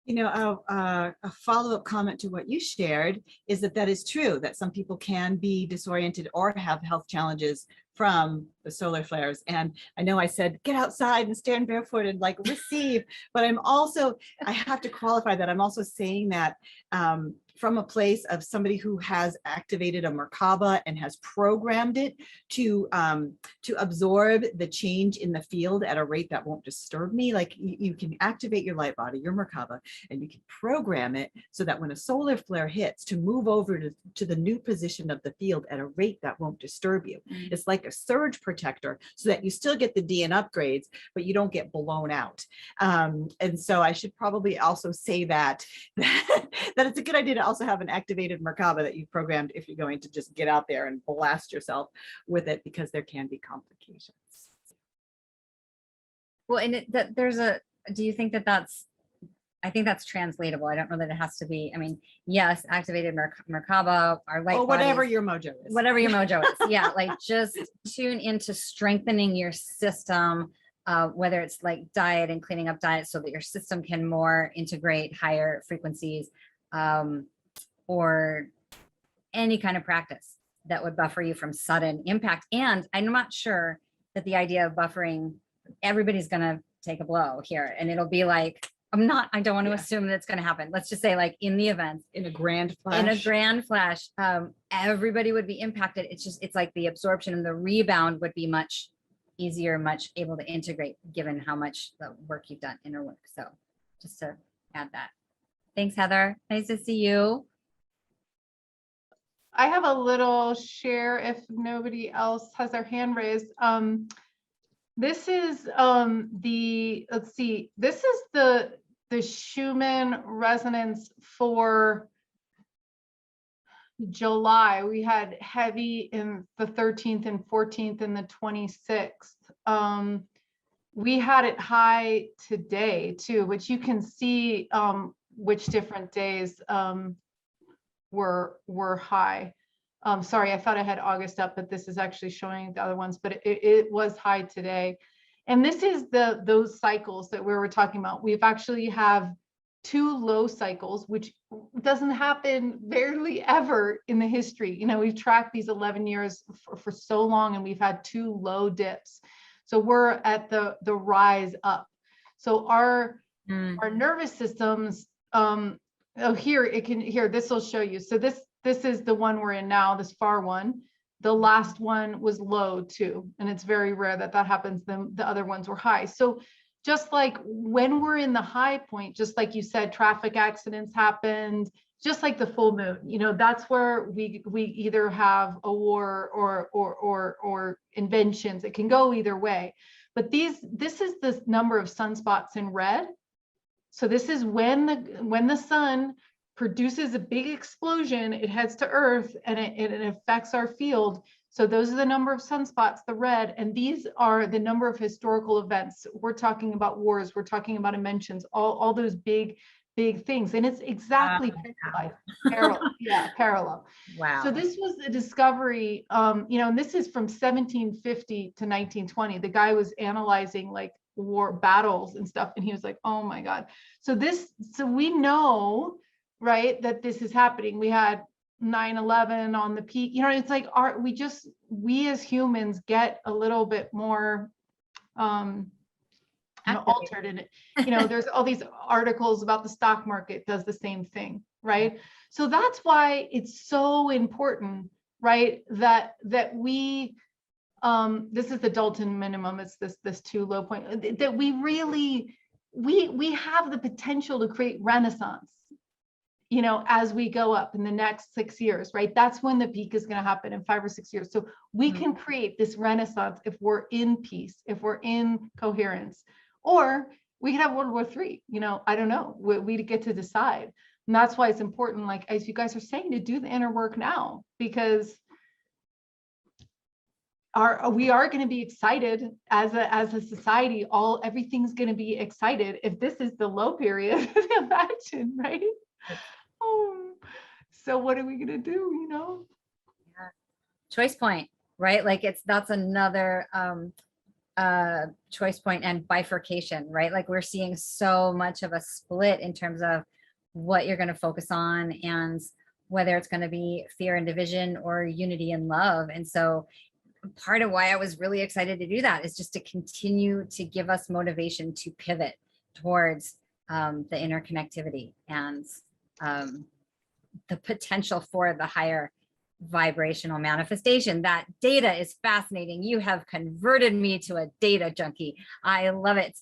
A follow-up comment to what you shared is that is true, that some people can be disoriented or have health challenges from the solar flares. And I know I said, get outside and stand barefooted, like receive, but I have to qualify that. I'm also saying that from a place of somebody who has activated a Merkaba and has programmed it to absorb the change in the field at a rate that won't disturb me. Like you can activate your light body, your Merkaba, and you can program it so that when a solar flare hits, to move over to the new position of the field at a rate that won't disturb you. It's like a surge protector so that you still get the DN upgrades, but you don't get blown out. And so I should probably also say that it's a good idea to also have an activated Merkaba that you've programmed if you're going to just get out there and blast yourself with it, because there can be complications. Well, and do you think that's, I think that's translatable. I don't know that it has to be, yes, activated Merkaba, our light Whatever bodies, your mojo is. whatever your mojo is. Yeah, like just tune into strengthening your system whether it's like diet and cleaning up diet so that your system can more integrate higher frequencies, or any kind of practice that would buffer you from sudden impact. And I'm not sure that the idea of buffering, everybody's going to take a blow here, and it'll be like, I don't want to assume that's going to happen. Let's just say, like, in the event, In a grand flash. in a grand flash, everybody would be impacted. It's like the absorption and the rebound would be much easier, much able to integrate, given how much the work you've done, inner work. So just to add that. Thanks, Heather. Nice to see you. I have a little share if nobody else has their hand raised. This is let's see, this is the Schumann resonance for July. We had heavy in the 13th and 14th and the 26th. We had it high today too, which you can see which different days were high. Sorry, I thought I had August up, but this is actually showing the other ones, but it was high today. And this is those cycles that we were talking about. We've actually have 2 low cycles, which doesn't happen barely ever in the history. You know, we've tracked these 11 years for so long, and we've had 2 low dips. So we're at the rise up. So our nervous systems, this will show you. So this is the one we're in now, this far one. The last one was low too, and it's very rare that happens. The other ones were high. So just like when we're in the high point, just like you said, traffic accidents happened, just like the full moon, you know, that's where we either have a war or inventions. It can go either way. But this is the number of sunspots in red. So this is when the sun produces a big explosion, it heads to Earth, and it affects our field. So those are the number of sunspots, the red, and these are the number of historical events. We're talking about wars, we're talking about inventions, all those big things. And it's exactly parallel. Wow. So this was the discovery, you know, and this is from 1750 to 1920. The guy was analyzing like war battles and stuff, and he was like, oh my God. So we know, right, that this is happening. We had 9/11 on the peak, you know, it's like we as humans get a little bit more altered in it. You know, there's all these articles about the stock market does the same thing, right? So that's why it's so important, right, that we this is the Dalton minimum, it's this 2 low point, that we really we have the potential to create renaissance, you know, as we go up in the next 6 years, right? That's when the peak is going to happen, in 5 or 6 years. So we can create this renaissance if we're in peace, if we're in coherence, or we can have World War III, you know, I don't know, we get to decide. And that's why it's important, like, as you guys are saying, to do the inner work now, because we are going to be excited as a society. Everything's going to be excited if this is the low period. Imagine, right? Oh, so what are we going to do, you know? Yeah. Choice point, right? Like that's another choice point and bifurcation, right? Like we're seeing so much of a split in terms of what you're going to focus on, and whether it's going to be fear and division or unity and love. And so part of why I was really excited to do that is just to continue to give us motivation to pivot towards the interconnectivity and the potential for the higher vibrational manifestation. That data is fascinating. You have converted me to a data junkie. I love it.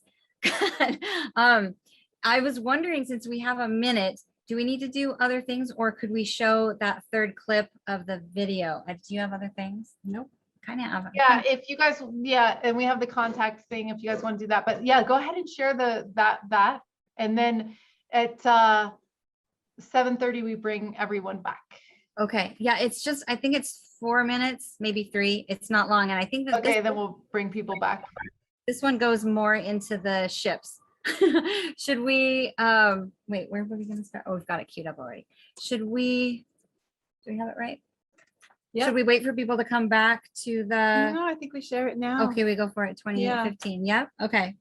I was wondering, since we have a minute, do we need to do other things, or could we show that 3rd clip of the video? Do you have other things? Nope. Kind of have. Yeah, if you guys, and we have the contact thing if you guys want to do that. But yeah, go ahead and share that, and then at 7:30 we bring everyone back. Okay. Yeah, it's just, I think it's 4 minutes, maybe 3. It's not long, and I think that okay, then we'll bring people back. This one goes more into the ships. Should we wait, where were we going to start? Oh, we've got it queued up already. Do we have it right? Should we wait for people to come back to the, No, I think we share it now. okay, we go for it, 28:15. Yep, okay.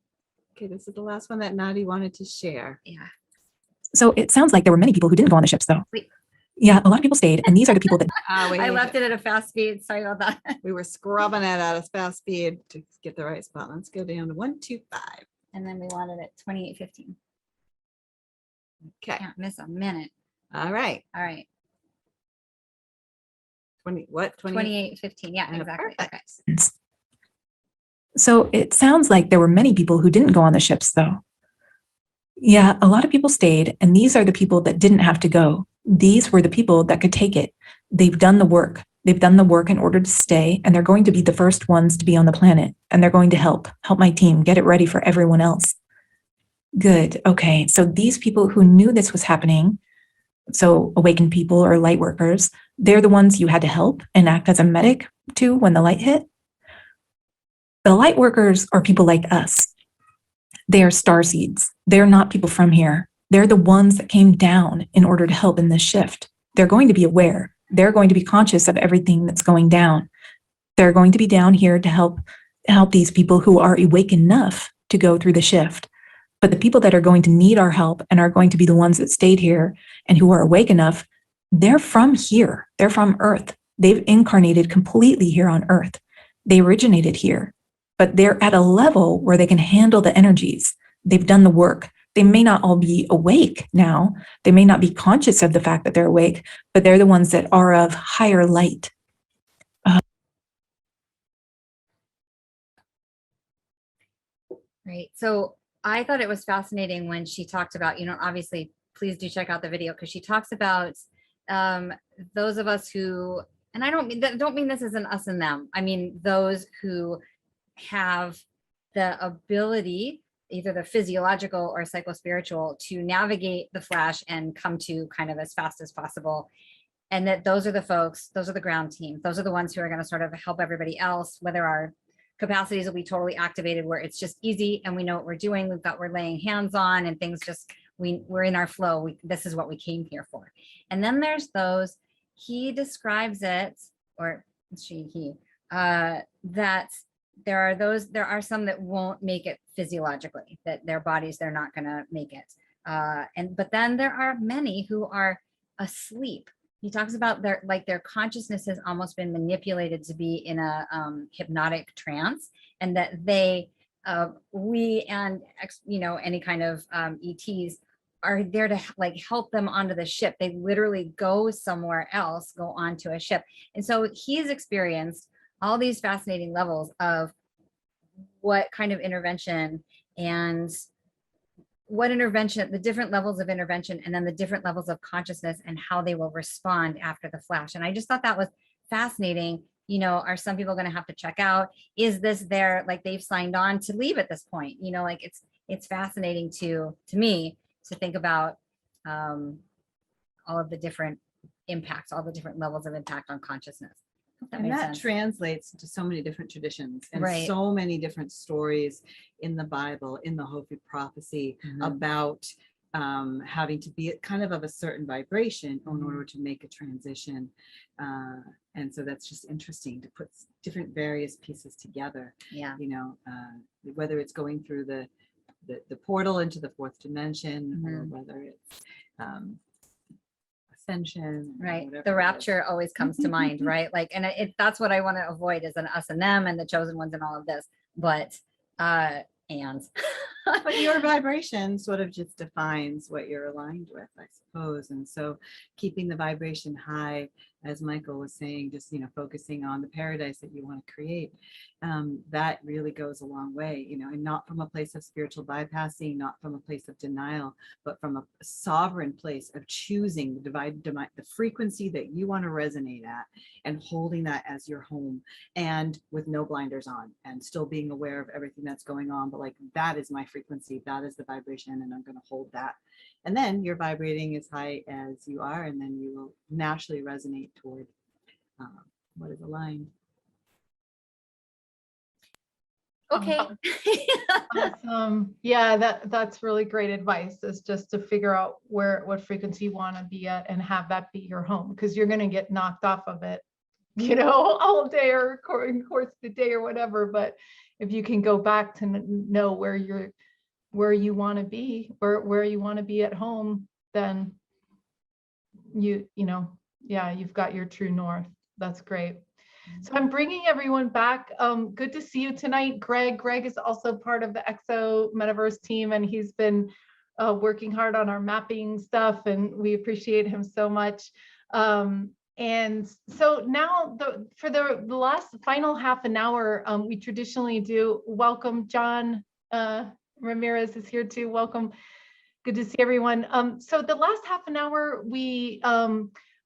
Okay, this is the last one that Nadi wanted to share. Yeah. So it sounds like there were many people who didn't go on the ships, though. Wait. Yeah, a lot of people stayed, and these are the people that I left it at a fast speed. Sorry about that. We were scrubbing it at a fast speed to get the right spot. Let's go down to 125. And then we wanted it 28:15. Okay. Can't miss a minute. All right. All right. 20, what? 28:15. Yeah, exactly. Okay. Perfect. So it sounds like there were many people who didn't go on the ships, though. Yeah, a lot of people stayed, and these are the people that didn't have to go. These were the people that could take it. They've done the work. They've done the work in order to stay, and they're going to be the first ones to be on the planet, and they're going to help my team get it ready for everyone else. Good. Okay. So these people who knew this was happening, so awakened people or light workers, they're the ones you had to help and act as a medic to when the light hit. The light workers are people like us. They are starseeds. They're not people from here. They're the ones that came down in order to help in this shift. They're going to be aware. They're going to be conscious of everything that's going down. They're going to be down here to help these people who are awake enough to go through the shift. But the people that are going to need our help and are going to be the ones that stayed here and who are awake enough, they're from here. They're from Earth. They've incarnated completely here on Earth. They originated here, but they're at a level where they can handle the energies. They've done the work. They may not all be awake now. They may not be conscious of the fact that they're awake, but they're the ones that are of higher light. Right. So I thought it was fascinating when she talked about, obviously, please do check out the video because she talks about those of us who, and I don't mean this as an us and them. I mean, those who have the ability, either the physiological or psychospiritual, to navigate the flash and come to kind of as fast as possible. And that those are the folks, those are the ground team. Those are the ones who are going to sort of help everybody else, whether our capacities will be totally activated where it's just easy and we know what we're doing. We're laying hands on and things just, we're in our flow. This is what we came here for. And then there's those, he describes it, or he, that there are some that won't make it physiologically, that their bodies, they're not going to make it. But then there are many who are asleep. He talks about their consciousness has almost been manipulated to be in a hypnotic trance, and that we and any kind of ETs are there to help them onto the ship. They literally go somewhere else, go onto a ship. And so he's experienced all these fascinating levels of what kind of intervention and the different levels of intervention, and then the different levels of consciousness and how they will respond after the flash. And I just thought that was fascinating. Are some people going to have to check out? Is this they've signed on to leave at this point? It's fascinating to me to think about all of the different impacts, all the different levels of impact on consciousness. And that translates to so many different traditions and Right. so many different stories in the Bible, in the Hopi prophecy, about having to be kind of a certain vibration in order to make a transition. And so that's just interesting to put different various pieces together. Yeah. Whether it's going through the portal into the fourth dimension, or whether it's ascension, Right. whatever The it is. rapture always comes to mind, right? That's what I want to avoid, is an us and them and the chosen ones and all of this. But But your vibration sort of just defines what you're aligned with, I suppose. And so keeping the vibration high, as Michael was saying, just, focusing on the paradise that you want to create, that really goes a long way, and not from a place of spiritual bypassing, not from a place of denial, but from a sovereign place of choosing the frequency that you want to resonate at, and holding that as your home, and with no blinders on, and still being aware of everything that's going on. But that is my frequency, that is the vibration, and I'm going to hold that. And then you're vibrating as high as you are, and then you will naturally resonate toward what is aligned. okay. Awesome. Yeah, that's really great advice, is just to figure out what frequency you want to be at and have that be your home, because you're going to get knocked off of it all day or in course of the day or whatever. But if you can go back to know where you want to be, where you want to be at home, then you've got your true north. That's great. So I'm bringing everyone back. Good to see you tonight, Greg. Greg is also part of the EXO Metaverse team, and he's been working hard on our mapping stuff, and we appreciate him so much. And so now for the last final half an hour, we traditionally do welcome John Ramirez is here too. Welcome. Good to see everyone. So the last half an hour, we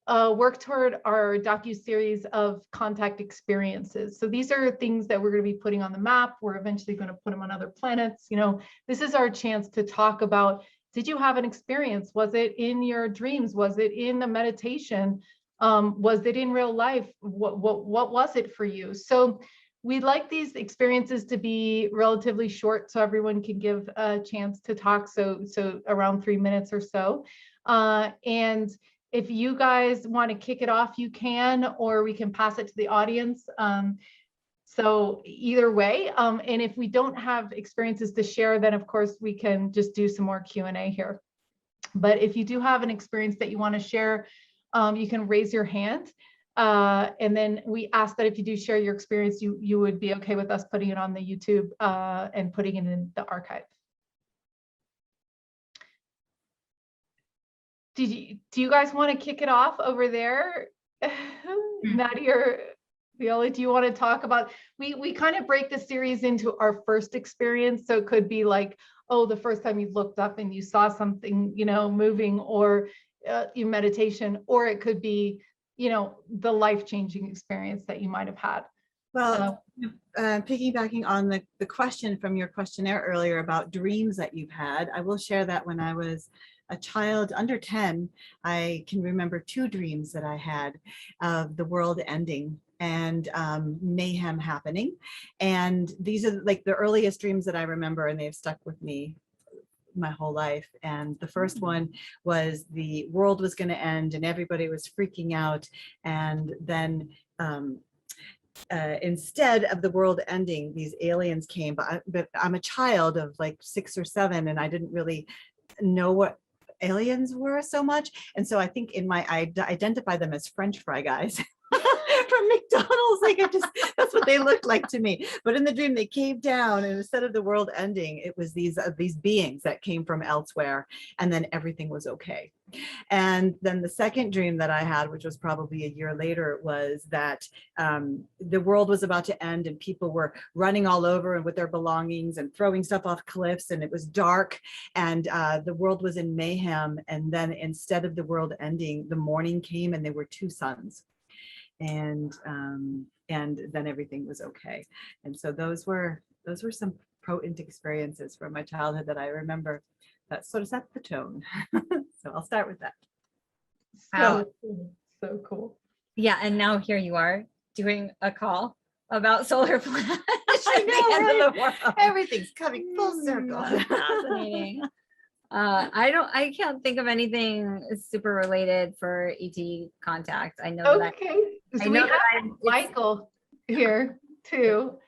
work toward our docu-series of contact experiences. So these are things that we're going to be putting on the map. We're eventually going to put them on other planets. This is our chance to talk about, did you have an experience? Was it in your dreams? Was it in a meditation? Was it in real life? What was it for you? So we'd like these experiences to be relatively short so everyone can give a chance to talk. So around 3 minutes or so. And if you guys want to kick it off, you can, or we can pass it to the audience. So either way, and if we don't have experiences to share, then of course we can just do some more Q&A here. But if you do have an experience that you want to share, you can raise your hand. And then we ask that if you do share your experience, you would be okay with us putting it on the YouTube and putting it in the archive. Do you guys want to kick it off over there? Nadi or Viola, do you want to talk about, we kind of break the series into our first experience. So it could be like, oh, the first time you looked up and you saw something, moving, or your meditation, or it could be, the life-changing experience that you might have had. Well, piggybacking on the question from your questionnaire earlier about dreams that you've had, I will share that when I was a child under 10, I can remember 2 dreams that I had of the world ending and mayhem happening. And these are like the earliest dreams that I remember, and they've stuck with me my whole life. And the first one was the world was going to end and everybody was freaking out. And then instead of the world ending, these aliens came, but I'm a child of like 6 or 7, and I didn't really know what aliens were so much. And so I think I identify them as French fry guys from McDonald's. Like that's what they looked like to me. But in the dream, they came down, and instead of the world ending, it was these beings that came from elsewhere, and then everything was okay. And then the second dream that I had, which was probably a year later, was that the world was about to end and people were running all over and with their belongings and throwing stuff off cliffs, and it was dark, and the world was in mayhem. And then instead of the world ending, the morning came and there were 2 suns. And then everything was okay. And so those were some potent experiences from my childhood that I remember that sort of set the tone. So I'll start with that. So cool. Yeah, and now here you are doing a call about solar flash. I know, right? Everything's coming full circle. Fascinating. I can't think of anything super related for ET contact. I know that. Okay. So we have Michael here too,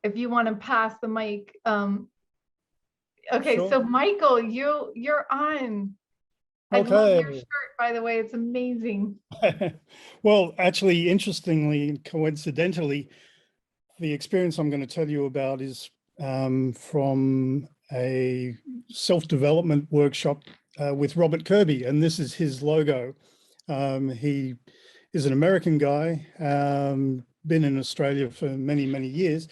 if you want to pass the mic. Okay, Sure. so Michael, you're on. I love your shirt, by the way. It's amazing. Well, actually, interestingly and coincidentally, the experience I'm going to tell you about is from a self-development workshop with Robert Kirby, and this is his logo. He is an American guy, been in Australia for many, many years.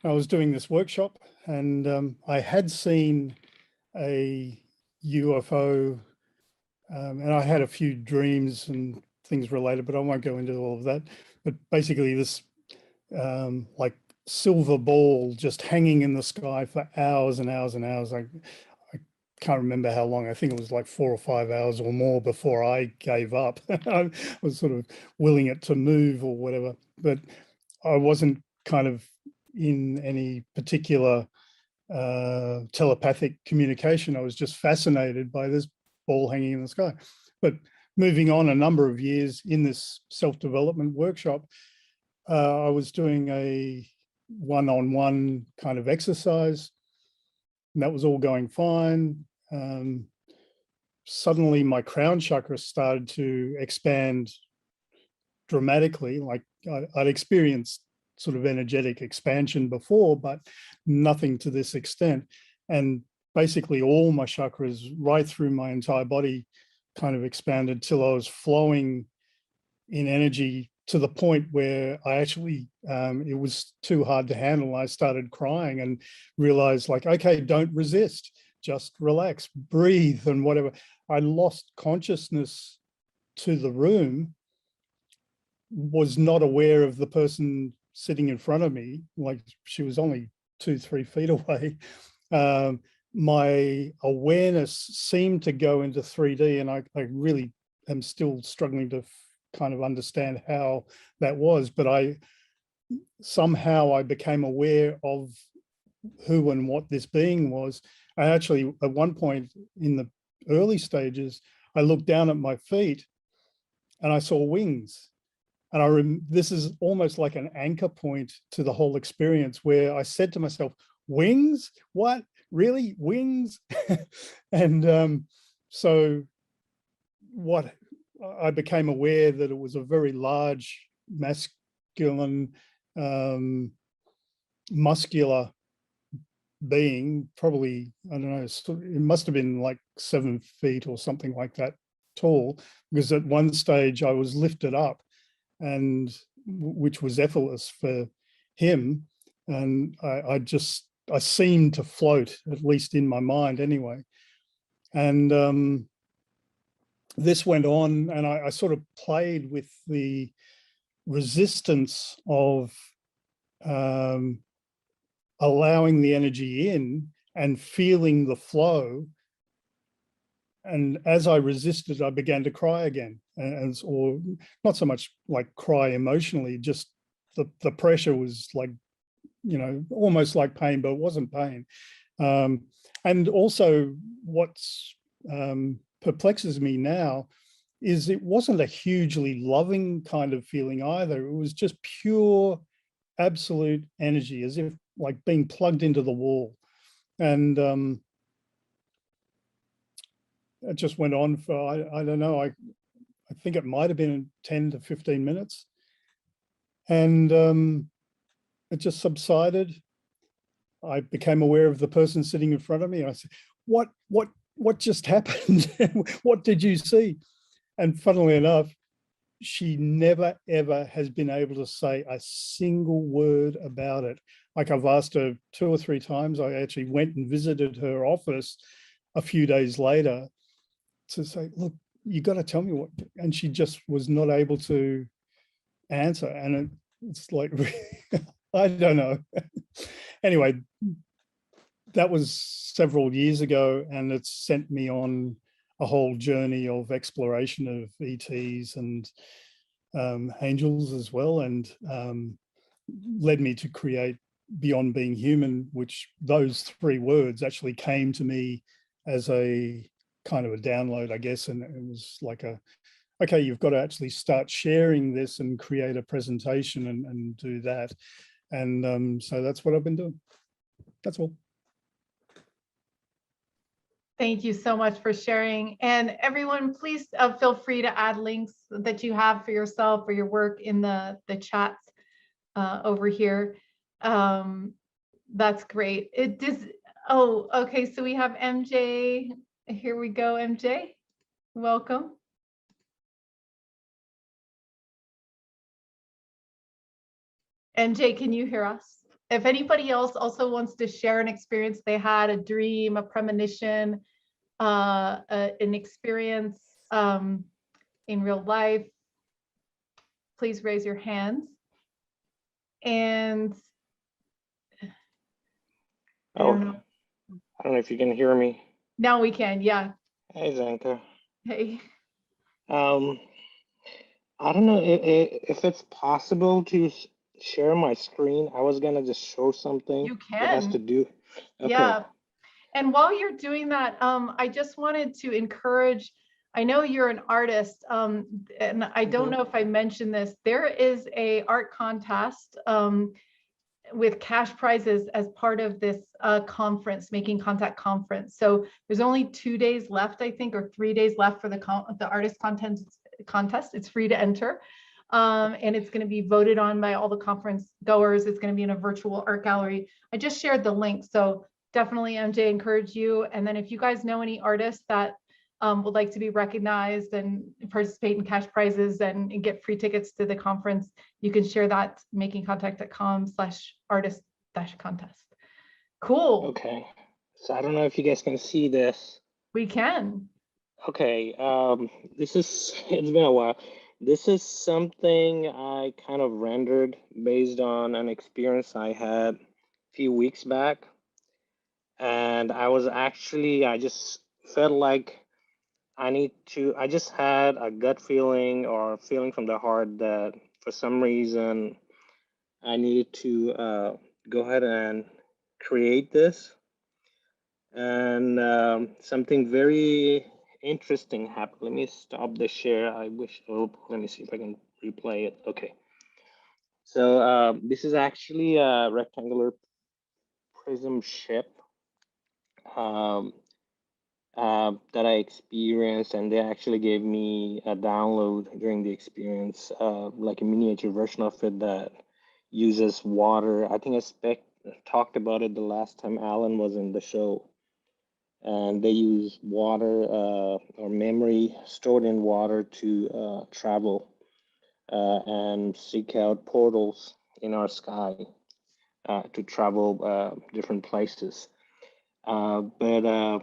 I was doing this workshop, and I had seen a UFO, and I had a few dreams and things related, but I won't go into all of that. But basically this like silver ball just hanging in the sky for hours and hours and hours. I can't remember how long. I think it was like 4 or 5 hours or more before I gave up. I was sort of willing it to move or whatever, but I wasn't kind of in any particular telepathic communication. I was just fascinated by this ball hanging in the sky. But moving on a number of years in this self-development workshop, I was doing a one-on-one kind of exercise, and that was all going fine. Suddenly my crown chakra started to expand dramatically. Like I'd experienced sort of energetic expansion before, but nothing to this extent. And basically all my chakras right through my entire body kind of expanded till I was flowing in energy to the point where I actually, it was too hard to handle. I started crying and realized like, okay, don't resist, just relax, breathe and whatever. I lost consciousness to the room, was not aware of the person sitting in front of me, like she was only 2-3 feet away. My awareness seemed to go into 3D, and I really am still struggling to kind of understand how that was, but somehow I became aware of who and what this being was. I actually, at one point in the early stages, I looked down at my feet and I saw wings. And this is almost like an anchor point to the whole experience, where I said to myself, wings? What? Really? Wings? And so what I became aware that it was a very large, masculine, muscular being, probably, I don't know, it must have been like 7 feet or something like that tall, because at one stage I was lifted up, and which was effortless for him. And I seemed to float, at least in my mind anyway. And this went on, and I sort of played with the resistance of allowing the energy in and feeling the flow. And as I resisted, I began to cry again, or not so much like cry emotionally, just the pressure was like, you know, almost like pain, but it wasn't pain. And also what's perplexes me now is it wasn't a hugely loving kind of feeling either. It was just pure, absolute energy, as if like being plugged into the wall. And it just went on for, I don't know, I think it might have been 10 to 15 minutes. And it just subsided. I became aware of the person sitting in front of me. I said, what just happened? What did you see? And funnily enough, she never, ever has been able to say a single word about it. Like I've asked her 2 or 3 times. I actually went and visited her office a few days later to say, look, you got to tell me what, and she just was not able to answer. And it's like, I don't know. Anyway, that was several years ago, and it's sent me on a whole journey of exploration of ETs and angels as well, and led me to create Beyond Being Human, which those 3 words actually came to me as a kind of a download, I guess. And it was like okay, you've got to actually start sharing this and create a presentation and do that. And so that's what I've been doing. That's all. Thank you so much for sharing. And everyone, please feel free to add links that you have for yourself or your work in the chats over here. That's great. It does. Oh, okay. So we have MJ. Here we go, MJ. Welcome. MJ, can you hear us? If anybody else also wants to share an experience they had, a dream, a premonition, an experience in real life, please raise your hands. And I don't know if you can hear me. Now we can, yeah. Hey, Zanka. Hey. I don't know if it's possible to share my screen. I was gonna just show something. You can. It has to do. Okay. Yeah. And while you're doing that, I just wanted to encourage, I know you're an artist, and I don't know if I mentioned this. There is a art contest with cash prizes as part of this conference, Making Contact conference. So there's only 2 days left, I think, or 3 days left for the artist contest. It's free to enter. And it's going to be voted on by all the conference goers. It's going to be in a virtual art gallery. I just shared the link. So definitely, MJ, encourage you. And then if you guys know any artists that would like to be recognized and participate in cash prizes and get free tickets to the conference, you can share that makingcontact.com/artist-contest. Cool. Okay. So I don't know if you guys can see this. We can. Okay. It's been a while. This is something I kind of rendered based on an experience I had a few weeks back. And I just felt like I just had a gut feeling or a feeling from the heart that for some reason I needed to go ahead and create this. And something very interesting happened. Let me stop the share. Let me see if I can replay it. Okay. So this is actually a rectangular prism ship that I experienced, and they actually gave me a download during the experience, like a miniature version of it that uses water. I think I talked about it the last time Alan was in the show. And they use water or memory stored in water to travel and seek out portals in our sky to travel different places. But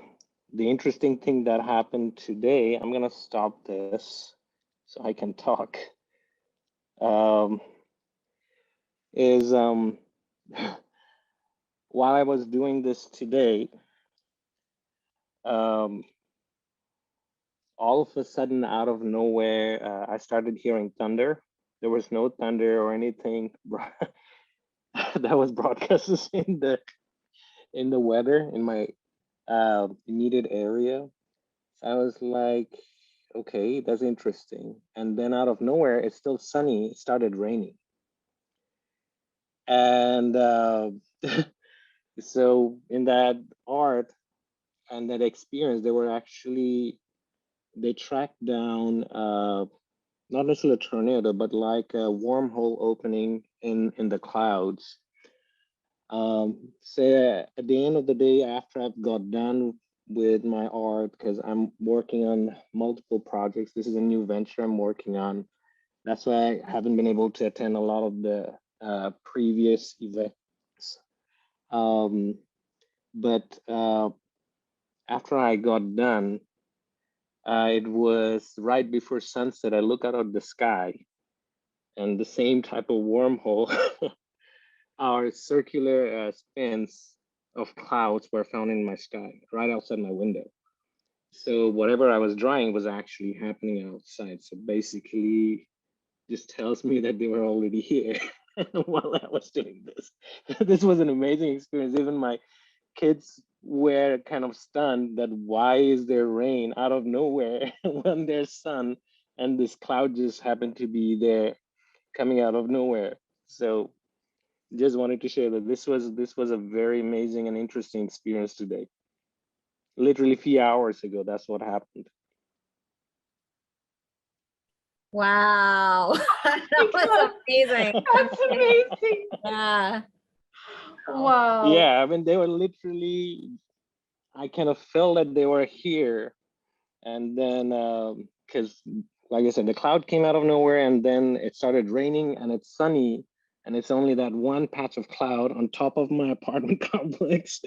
the interesting thing that happened today, I'm gonna stop this so I can talk, is while I was doing this today, all of a sudden, out of nowhere, I started hearing thunder. There was no thunder or anything that was broadcasted in the weather in my immediate area. So I was like, okay, that's interesting. And then out of nowhere, it's still sunny. It started raining, and so in that art and that experience, they tracked down not necessarily a tornado, but like a wormhole opening in the clouds. So at the end of the day, after I've got done with my art, because I'm working on multiple projects, this is a new venture I'm working on. That's why I haven't been able to attend a lot of the previous events. But after I got done, it was right before sunset. I look out of the sky, and the same type of wormhole, our circular spins of clouds were found in my sky, right outside my window. So whatever I was drawing was actually happening outside. So basically, just tells me that they were already here while I was doing this. This was an amazing experience. Even my kids were kind of stunned that why is there rain out of nowhere when there's sun, and this cloud just happened to be there coming out of nowhere. So just wanted to share that this was a very amazing and interesting experience today. Literally a few hours ago, that's what happened. Wow. That was amazing. That's amazing. Yeah. Wow. Yeah, I mean, they were literally, I kind of felt that they were here. And then, because like I said, the cloud came out of nowhere, and then it started raining, and it's sunny, and it's only that one patch of cloud on top of my apartment complex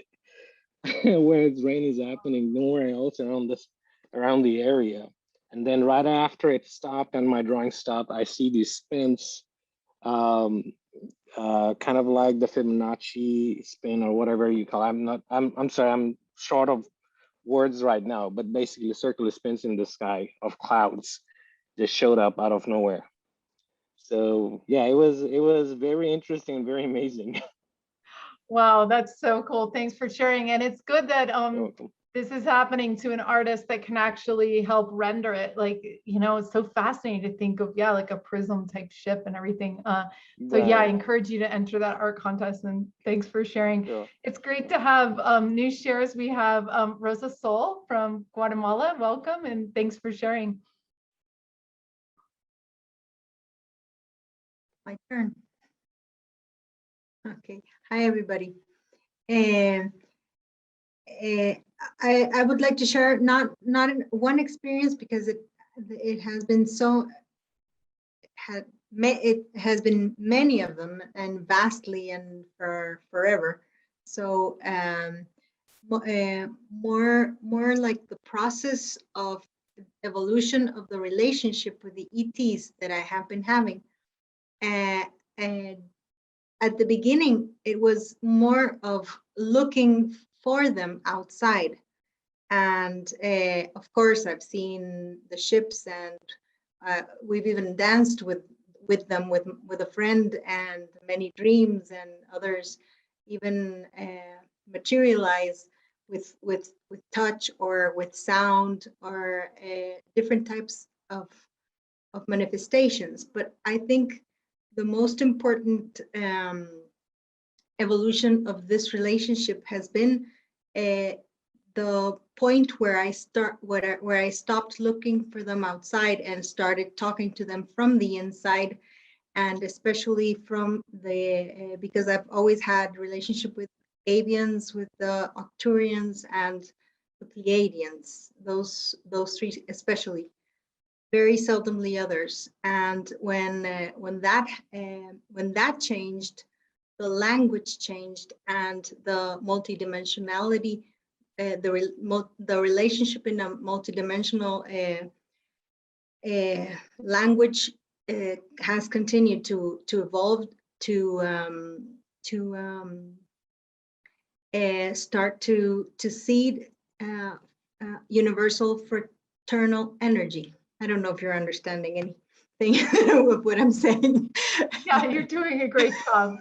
where it's rain is happening, nowhere else around the area. And then right after it stopped and my drawing stopped, I see these spins, kind of like the Fibonacci spin or whatever you call it. I'm sorry, I'm short of words right now, but basically circular spins in the sky of clouds just showed up out of nowhere. So yeah, it was very interesting and very amazing. Wow, that's so cool. Thanks for sharing. And it's good that this is happening to an artist that can actually help render it. Like, it's so fascinating to think of, yeah, like a prism type ship and everything. So yeah, I Right. encourage you to enter that art contest, and thanks for sharing. Sure. It's great to have new shares. We have Rosa Sol from Guatemala. Welcome, and thanks for sharing. My turn. Okay. Hi, everybody. And I would like to share not in one experience, because it has been it has been many of them, and vastly, and for forever. So more like the process of evolution of the relationship with the ETs that I have been having. And at the beginning, it was more of looking for them outside. And of course, I've seen the ships, and we've even danced with them with a friend, and many dreams and others even materialize with touch or with sound, or different types of manifestations. But I think the most important evolution of this relationship has been the point where I stopped looking for them outside and started talking to them from the inside, and especially from the because I've always had relationship with avians, with the Arcturians, and the Pleiadians. Those three especially. Very seldomly others. And when that changed, the language changed, and the multidimensionality, the relationship in a multidimensional language has continued to evolve, to start to seed universal fraternal energy. I don't know if you're understanding anything of what I'm saying. Yeah, you're doing a great job.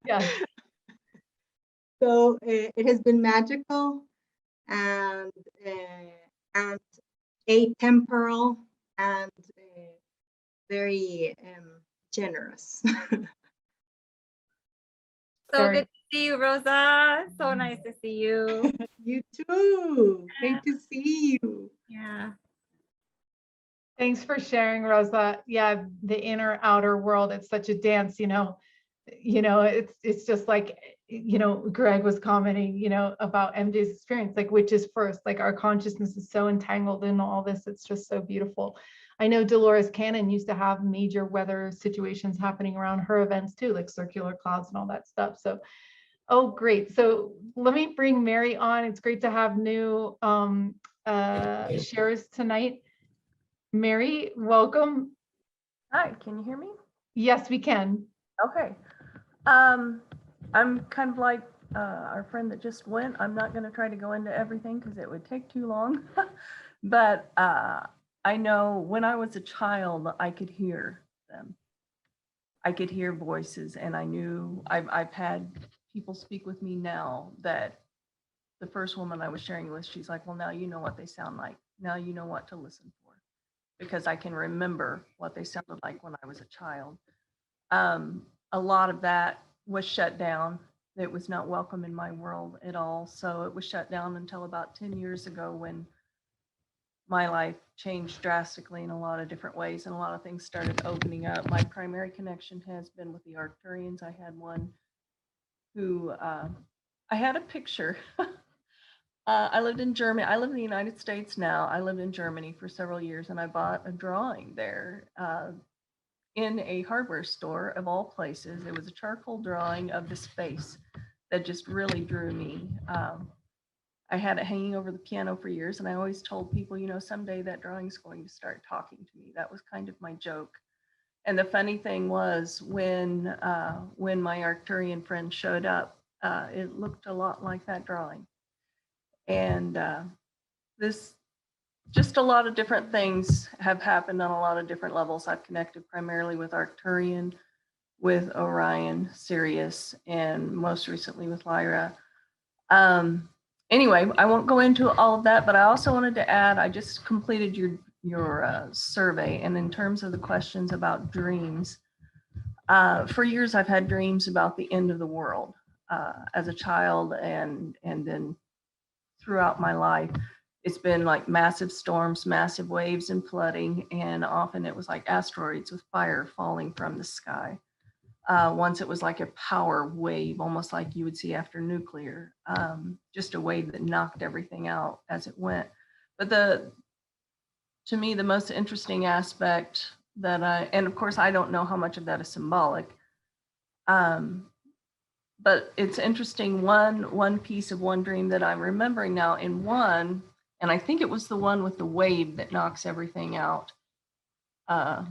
Yes. So it has been magical, and atemporal, and very generous. So good to see you, Rosa. So nice to see you. You too. Great to see you. Yeah. Thanks for sharing, Rosa. Yeah, the inner outer world, it's such a dance, it's just like, Greg was commenting, about MJ's experience, like, which is first, like our consciousness is so entangled in all this. It's just so beautiful. I know Dolores Cannon used to have major weather situations happening around her events too, like circular clouds and all that stuff. So, oh, great. So let me bring Mary on. It's great to have new shares tonight. Mary, welcome. Hi, can you hear me? Yes, we can. Okay. I'm kind of like our friend that just went. I'm not going to try to go into everything because it would take too long. But I know when I was a child, I could hear them. I could hear voices, and I knew I've had people speak with me now that the first woman I was sharing with, she's like, well, now you know what they sound like. Now you know what to listen for, because I can remember what they sounded like when I was a child. A lot of that was shut down. It was not welcome in my world at all. So it was shut down until about 10 years ago, when my life changed drastically in a lot of different ways, and a lot of things started opening up. My primary connection has been with the Arcturians. I had one who, I had a picture. I lived in Germany. I live in the United States now. I lived in Germany for several years, and I bought a drawing there in a hardware store of all places. It was a charcoal drawing of the space that just really drew me. I had it hanging over the piano for years, and I always told people, someday that drawing's going to start talking to me. That was kind of my joke. And the funny thing was, when my Arcturian friend showed up, it looked a lot like that drawing. And this, just a lot of different things have happened on a lot of different levels. I've connected primarily with Arcturian, with Orion, Sirius, and most recently with Lyra. anyway, I won't go into all of that, but I also wanted to add, I just completed your survey, and in terms of the questions about dreams, for years I've had dreams about the end of the world as a child, and then throughout my life. It's been like massive storms, massive waves, and flooding, and often it was like asteroids with fire falling from the sky. Once it was like a power wave, almost like you would see after nuclear, just a wave that knocked everything out as it went. But to me, the most interesting aspect and of course I don't know how much of that is symbolic, but it's interesting, one piece of one dream that I'm remembering now in one, and I think it was the one with the wave that knocks everything out. I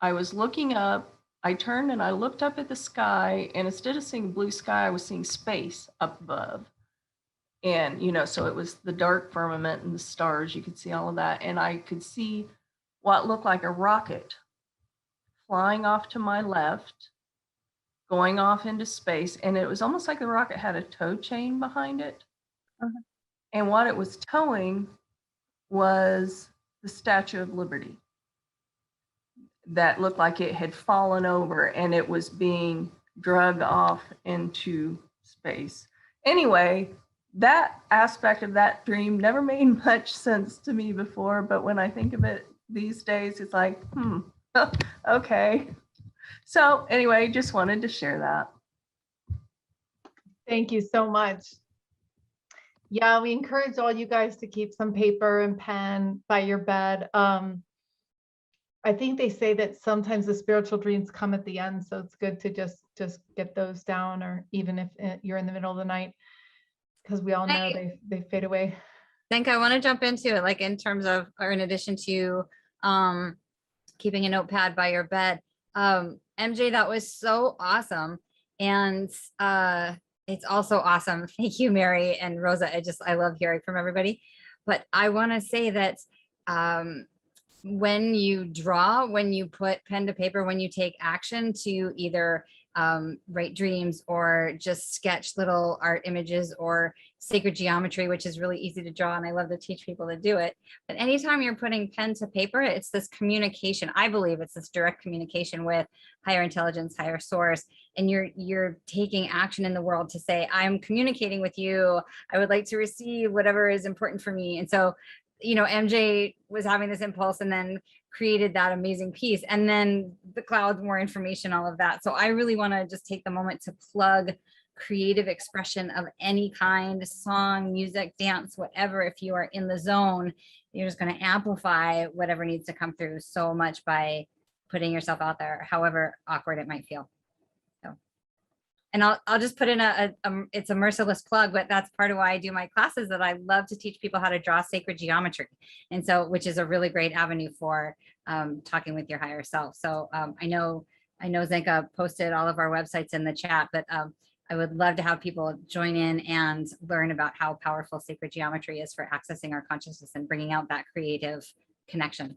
was looking up, I turned and I looked up at the sky, and instead of seeing blue sky, I was seeing space up above. And, so it was the dark firmament and the stars, you could see all of that. And I could see what looked like a rocket flying off to my left, going off into space. And it was almost like the rocket had a tow chain behind it. Uh-huh. And what it was towing was the Statue of Liberty that looked like it had fallen over, and it was being dragged off into space. Anyway, that aspect of that dream never made much sense to me before, but when I think of it these days, it's like, okay. So anyway, just wanted to share that. Thank you so much. Yeah, we encourage all you guys to keep some paper and pen by your bed. I think they say that sometimes the spiritual dreams come at the end, so it's good to just get those down, or even if you're in the middle of the night, because we all know they fade away. I think I want to jump into it, like in terms of, or in addition to keeping a notepad by your bed. MJ, that was so awesome. And it's also awesome. Thank you, Mary and Rosa. I love hearing from everybody. But I want to say that when you draw, when you put pen to paper, when you take action to either write dreams or just sketch little art images or sacred geometry, which is really easy to draw, and I love to teach people to do it. But anytime you're putting pen to paper, it's this communication. I believe it's this direct communication with higher intelligence, higher source, and you're taking action in the world to say, I'm communicating with you. I would like to receive whatever is important for me. And so, MJ was having this impulse and then created that amazing piece, and then the clouds, more information, all of that. So I really want to just take the moment to plug creative expression of any kind, song, music, dance, whatever. If you are in the zone, you're just going to amplify whatever needs to come through so much by putting yourself out there, however awkward it might feel. And I'll just put in it's a merciless plug, but that's part of why I do my classes, that I love to teach people how to draw sacred geometry. And so, which is a really great avenue for talking with your higher self. So I know Zenka posted all of our websites in the chat, but I would love to have people join in and learn about how powerful sacred geometry is for accessing our consciousness and bringing out that creative connection.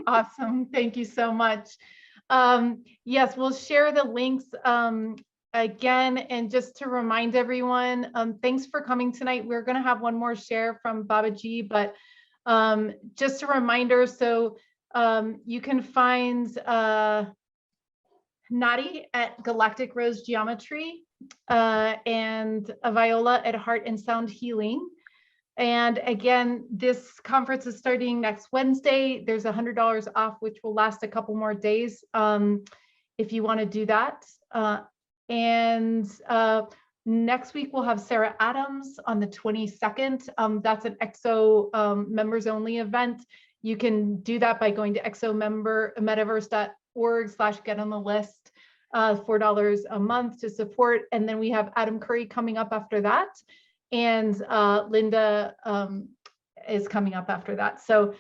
Awesome. Thank you so much. Yes, we'll share the links again. And just to remind everyone, thanks for coming tonight. We're going to have one more share from Babaji, but just a reminder. So you can find Nadi at Galactic Rose Geometry and Viola at Heart and Sound Healing. And again, this conference is starting next Wednesday. There's $100 off, which will last a couple more days if you want to do that. Next week, we'll have Sarah Adams on the 22nd. That's an EXO members only event. You can do that by going to exometaverse.org/get on the list, $4 a month to support. And then we have Adam Curry coming up after that. And Linda is coming up after that. So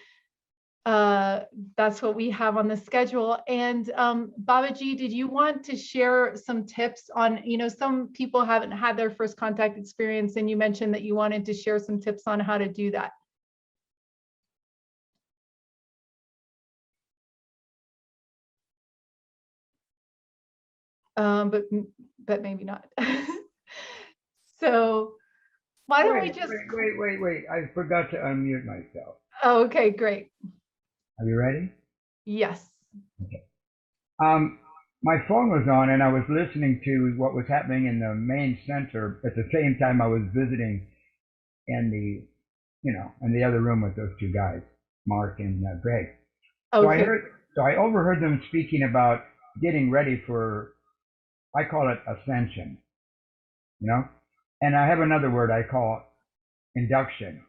that's what we have on the schedule. And Babaji, did you want to share some tips on, some people haven't had their first contact experience, and you mentioned that you wanted to share some tips on how to do that. But maybe not. So Why don't we Wait, just, wait. I forgot to unmute myself. oh, okay, great. Are you ready? Yes. My phone was on and I was listening to what was happening in the main center at the same time I was visiting in in the other room with those two guys, Mark and Greg. Okay. So I overheard them speaking about getting ready for, I call it ascension, and I have another word I call induction.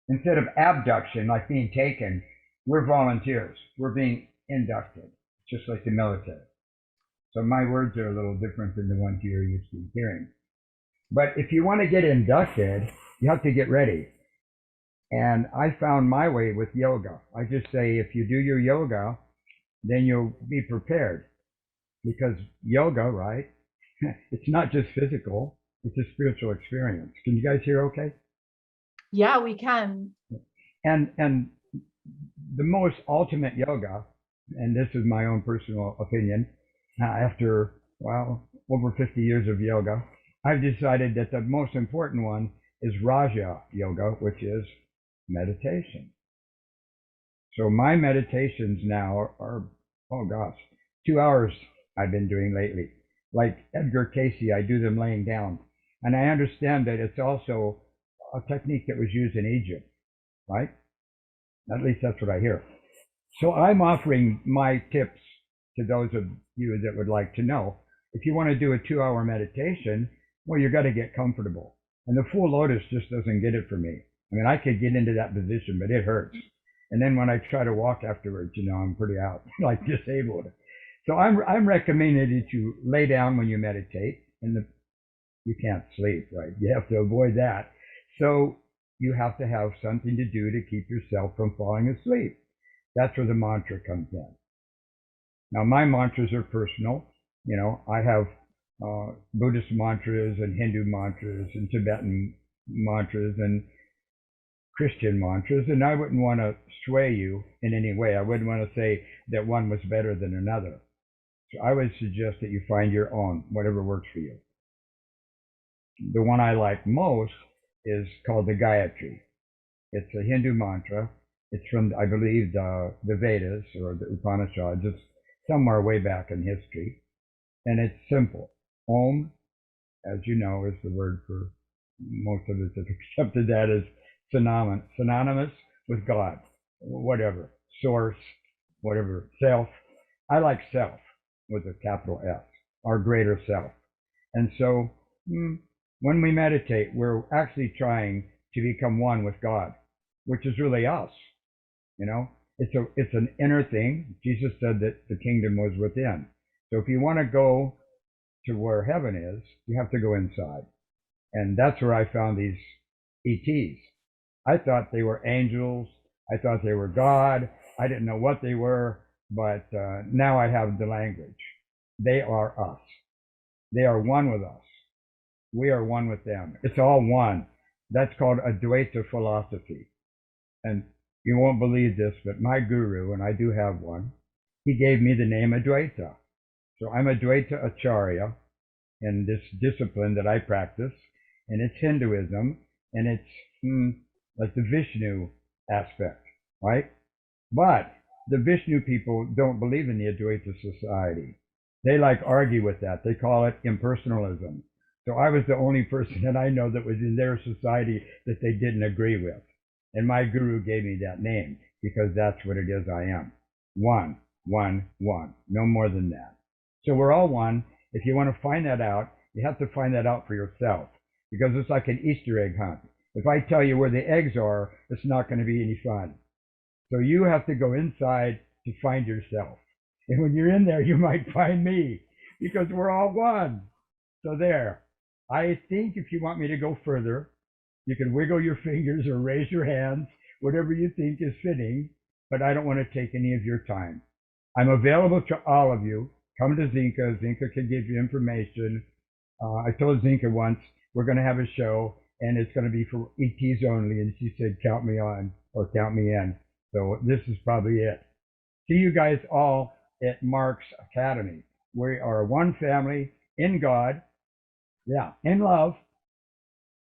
Instead of abduction, like being taken, we're volunteers. We're being inducted, just like the military. So my words are a little different than the ones you're used to hearing. But if you want to get inducted, you have to get ready. And I found my way with yoga. I just say, if you do your yoga, then you'll be prepared. Because yoga, right? It's not just physical, it's a spiritual experience. Can you guys hear okay? Yeah, we can. And the most ultimate yoga, and this is my own personal opinion, after, well, over 50 years of yoga, I've decided that the most important one is Raja Yoga, which is meditation. So my meditations now are, oh gosh, 2 hours I've been doing lately. Like Edgar Casey, I do them laying down. And I understand that it's also a technique that was used in Egypt, right? At least that's what I hear. So I'm offering my tips to those of you that would like to know. If you want to do a 2-hour meditation, well, you got to get comfortable. And the full lotus just doesn't get it for me. I mean, I could get into that position, but it hurts. And then when I try to walk afterwards, I'm pretty out, like disabled. So I'm recommending that you lay down when you meditate, and you can't sleep, right? You have to avoid that. So you have to have something to do to keep yourself from falling asleep. That's where the mantra comes in. Now, my mantras are personal. I have Buddhist mantras and Hindu mantras and Tibetan mantras and Christian mantras, and I wouldn't want to sway you in any way. I wouldn't want to say that one was better than another. So I would suggest that you find your own, whatever works for you. The one I like most is called the Gayatri. It's a Hindu mantra. It's from, I believe, the Vedas or the Upanishads. It's somewhere way back in history. And it's simple. Om, as you know, is the word for most of us have accepted that as synonymous with God, whatever, source, whatever, self. I like self with a capital S, our greater self. And so when we meditate, we're actually trying to become one with God, which is really us. It's an inner thing. Jesus said that the kingdom was within. So if you want to go to where heaven is, you have to go inside. And that's where I found these ETs. I thought they were angels. I thought they were God. I didn't know what they were, but now I have the language. They are us. They are one with us. We are one with them. It's all one. That's called Advaita philosophy. And you won't believe this, but my guru, and I do have one, he gave me the name Advaita. So I'm Advaita Acharya in this discipline that I practice, and it's Hinduism, and it's like the Vishnu aspect, right? But the Vishnu people don't believe in the Advaita society. They argue with that. They call it impersonalism. So I was the only person that I know that was in their society that they didn't agree with. And my guru gave me that name because that's what it is I am. One, one, one. No more than that. So we're all one. If you want to find that out, you have to find that out for yourself because it's like an Easter egg hunt. If I tell you where the eggs are, it's not going to be any fun. So you have to go inside to find yourself. And when you're in there, you might find me because we're all one. So there. I think if you want me to go further, you can wiggle your fingers or raise your hands, whatever you think is fitting, but I don't want to take any of your time. I'm available to all of you. Come to Zinka. Zinka can give you information. I told Zinka once, we're going to have a show, and it's going to be for ETs only, and she said, count me on or count me in. So this is probably it. See you guys all at Mark's Academy. We are one family in God. Yeah, in love.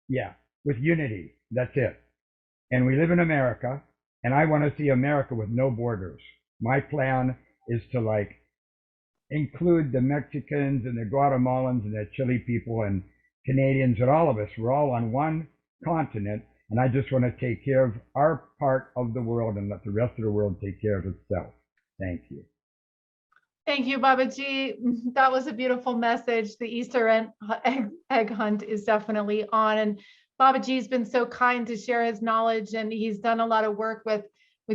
Yeah, with unity. That's it. And we live in America, and I want to see America with no borders. My plan is to like include the Mexicans and the Guatemalans and the Chile people and Canadians and all of us. We're all on one continent, and I just want to take care of our part of the world and let the rest of the world take care of itself. Thank you. Thank you, Babaji. That was a beautiful message. The Easter egg hunt is definitely on. And Babaji's been so kind to share his knowledge, and he's done a lot of work with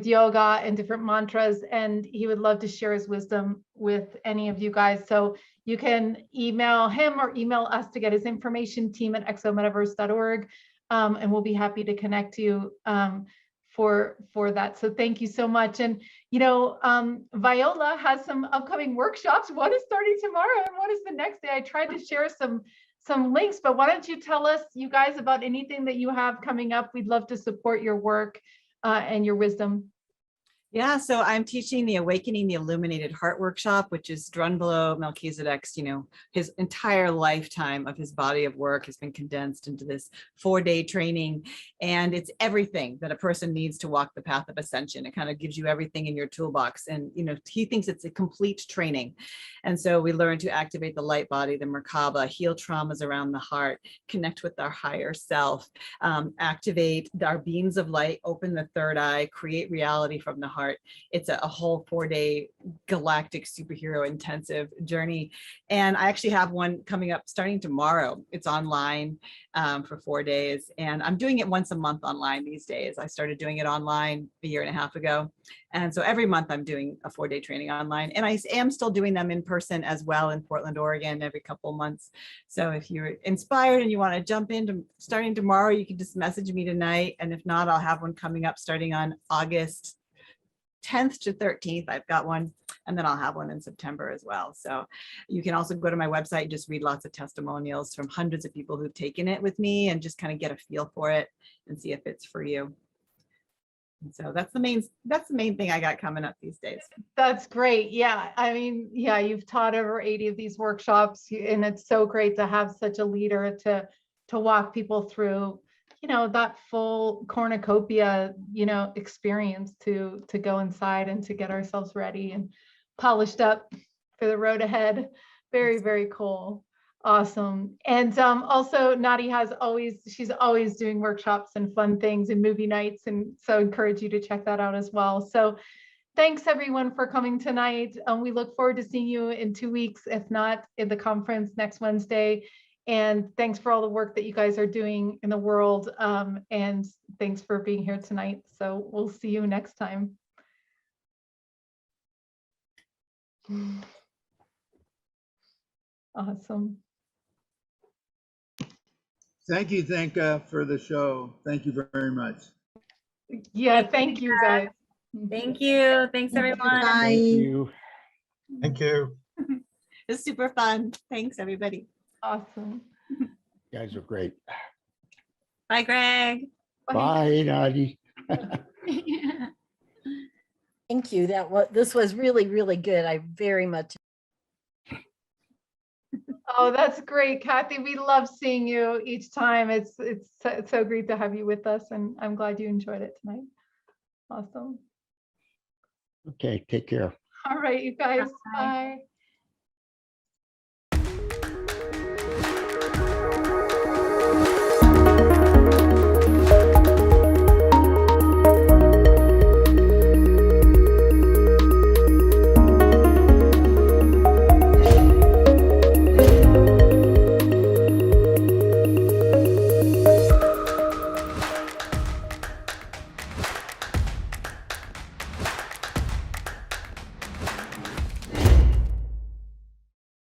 yoga and different mantras, and he would love to share his wisdom with any of you guys. So you can email him or email us to get his information, team@exometaverse.org, and we'll be happy to connect you for that. So thank you so much. And Viola has some upcoming workshops. One is starting tomorrow and one is the next day. I tried to share some links, but why don't you tell us, you guys, about anything that you have coming up? We'd love to support your work and your wisdom. Yeah, so I'm teaching the Awakening the Illuminated Heart workshop, which is Drunvalo Melchizedek's, his entire lifetime of his body of work has been condensed into this 4-day training. And it's everything that a person needs to walk the path of ascension. It kind of gives you everything in your toolbox. And, he thinks it's a complete training. And so we learn to activate the light body, the Merkaba, heal traumas around the heart, connect with our higher self, activate our beams of light, open the third eye, create reality from the heart. It's a whole 4-day galactic superhero intensive journey. And I actually have one coming up starting tomorrow. It's online for 4 days. And I'm doing it once a month online these days. I started doing it online a year and a half ago. And so every month I'm doing a 4-day training online. And I am still doing them in person as well in Portland, Oregon, every couple of months. So if you're inspired and you want to jump into starting tomorrow, you can just message me tonight. And if not, I'll have one coming up starting on August 10th to 13th. I've got one, and then I'll have one in September as well. So you can also go to my website and just read lots of testimonials from hundreds of people who've taken it with me and just kind of get a feel for it and see if it's for you. And so that's the main thing I got coming up these days. That's great. Yeah. I mean, yeah, you've taught over 80 of these workshops, and it's so great to have such a leader to walk people through that full cornucopia, experience to go inside and to get ourselves ready and polished up for the road ahead. Very, very cool. Awesome. And also Nadi she's always doing workshops and fun things and movie nights. And so I encourage you to check that out as well. So thanks everyone for coming tonight. We look forward to seeing you in 2 weeks, if not in the conference next Wednesday. And thanks for all the work that you guys are doing in the world. And thanks for being here tonight. So we'll see you next time. Awesome. Thank you, Zenka, for the show. Thank you very much. Yeah, thank you guys. Thank you. Thanks, everyone. Bye. Thank you. Thank you. It's super fun. Thanks, everybody. Awesome. You guys are great. Bye, Greg. Bye, Nadi. Thank you. This was really, really good. I very much. Oh, that's great, Kathy. We love seeing you each time. It's so great to have you with us, and I'm glad you enjoyed it tonight. Awesome. Okay, take care. All right, you guys. Bye.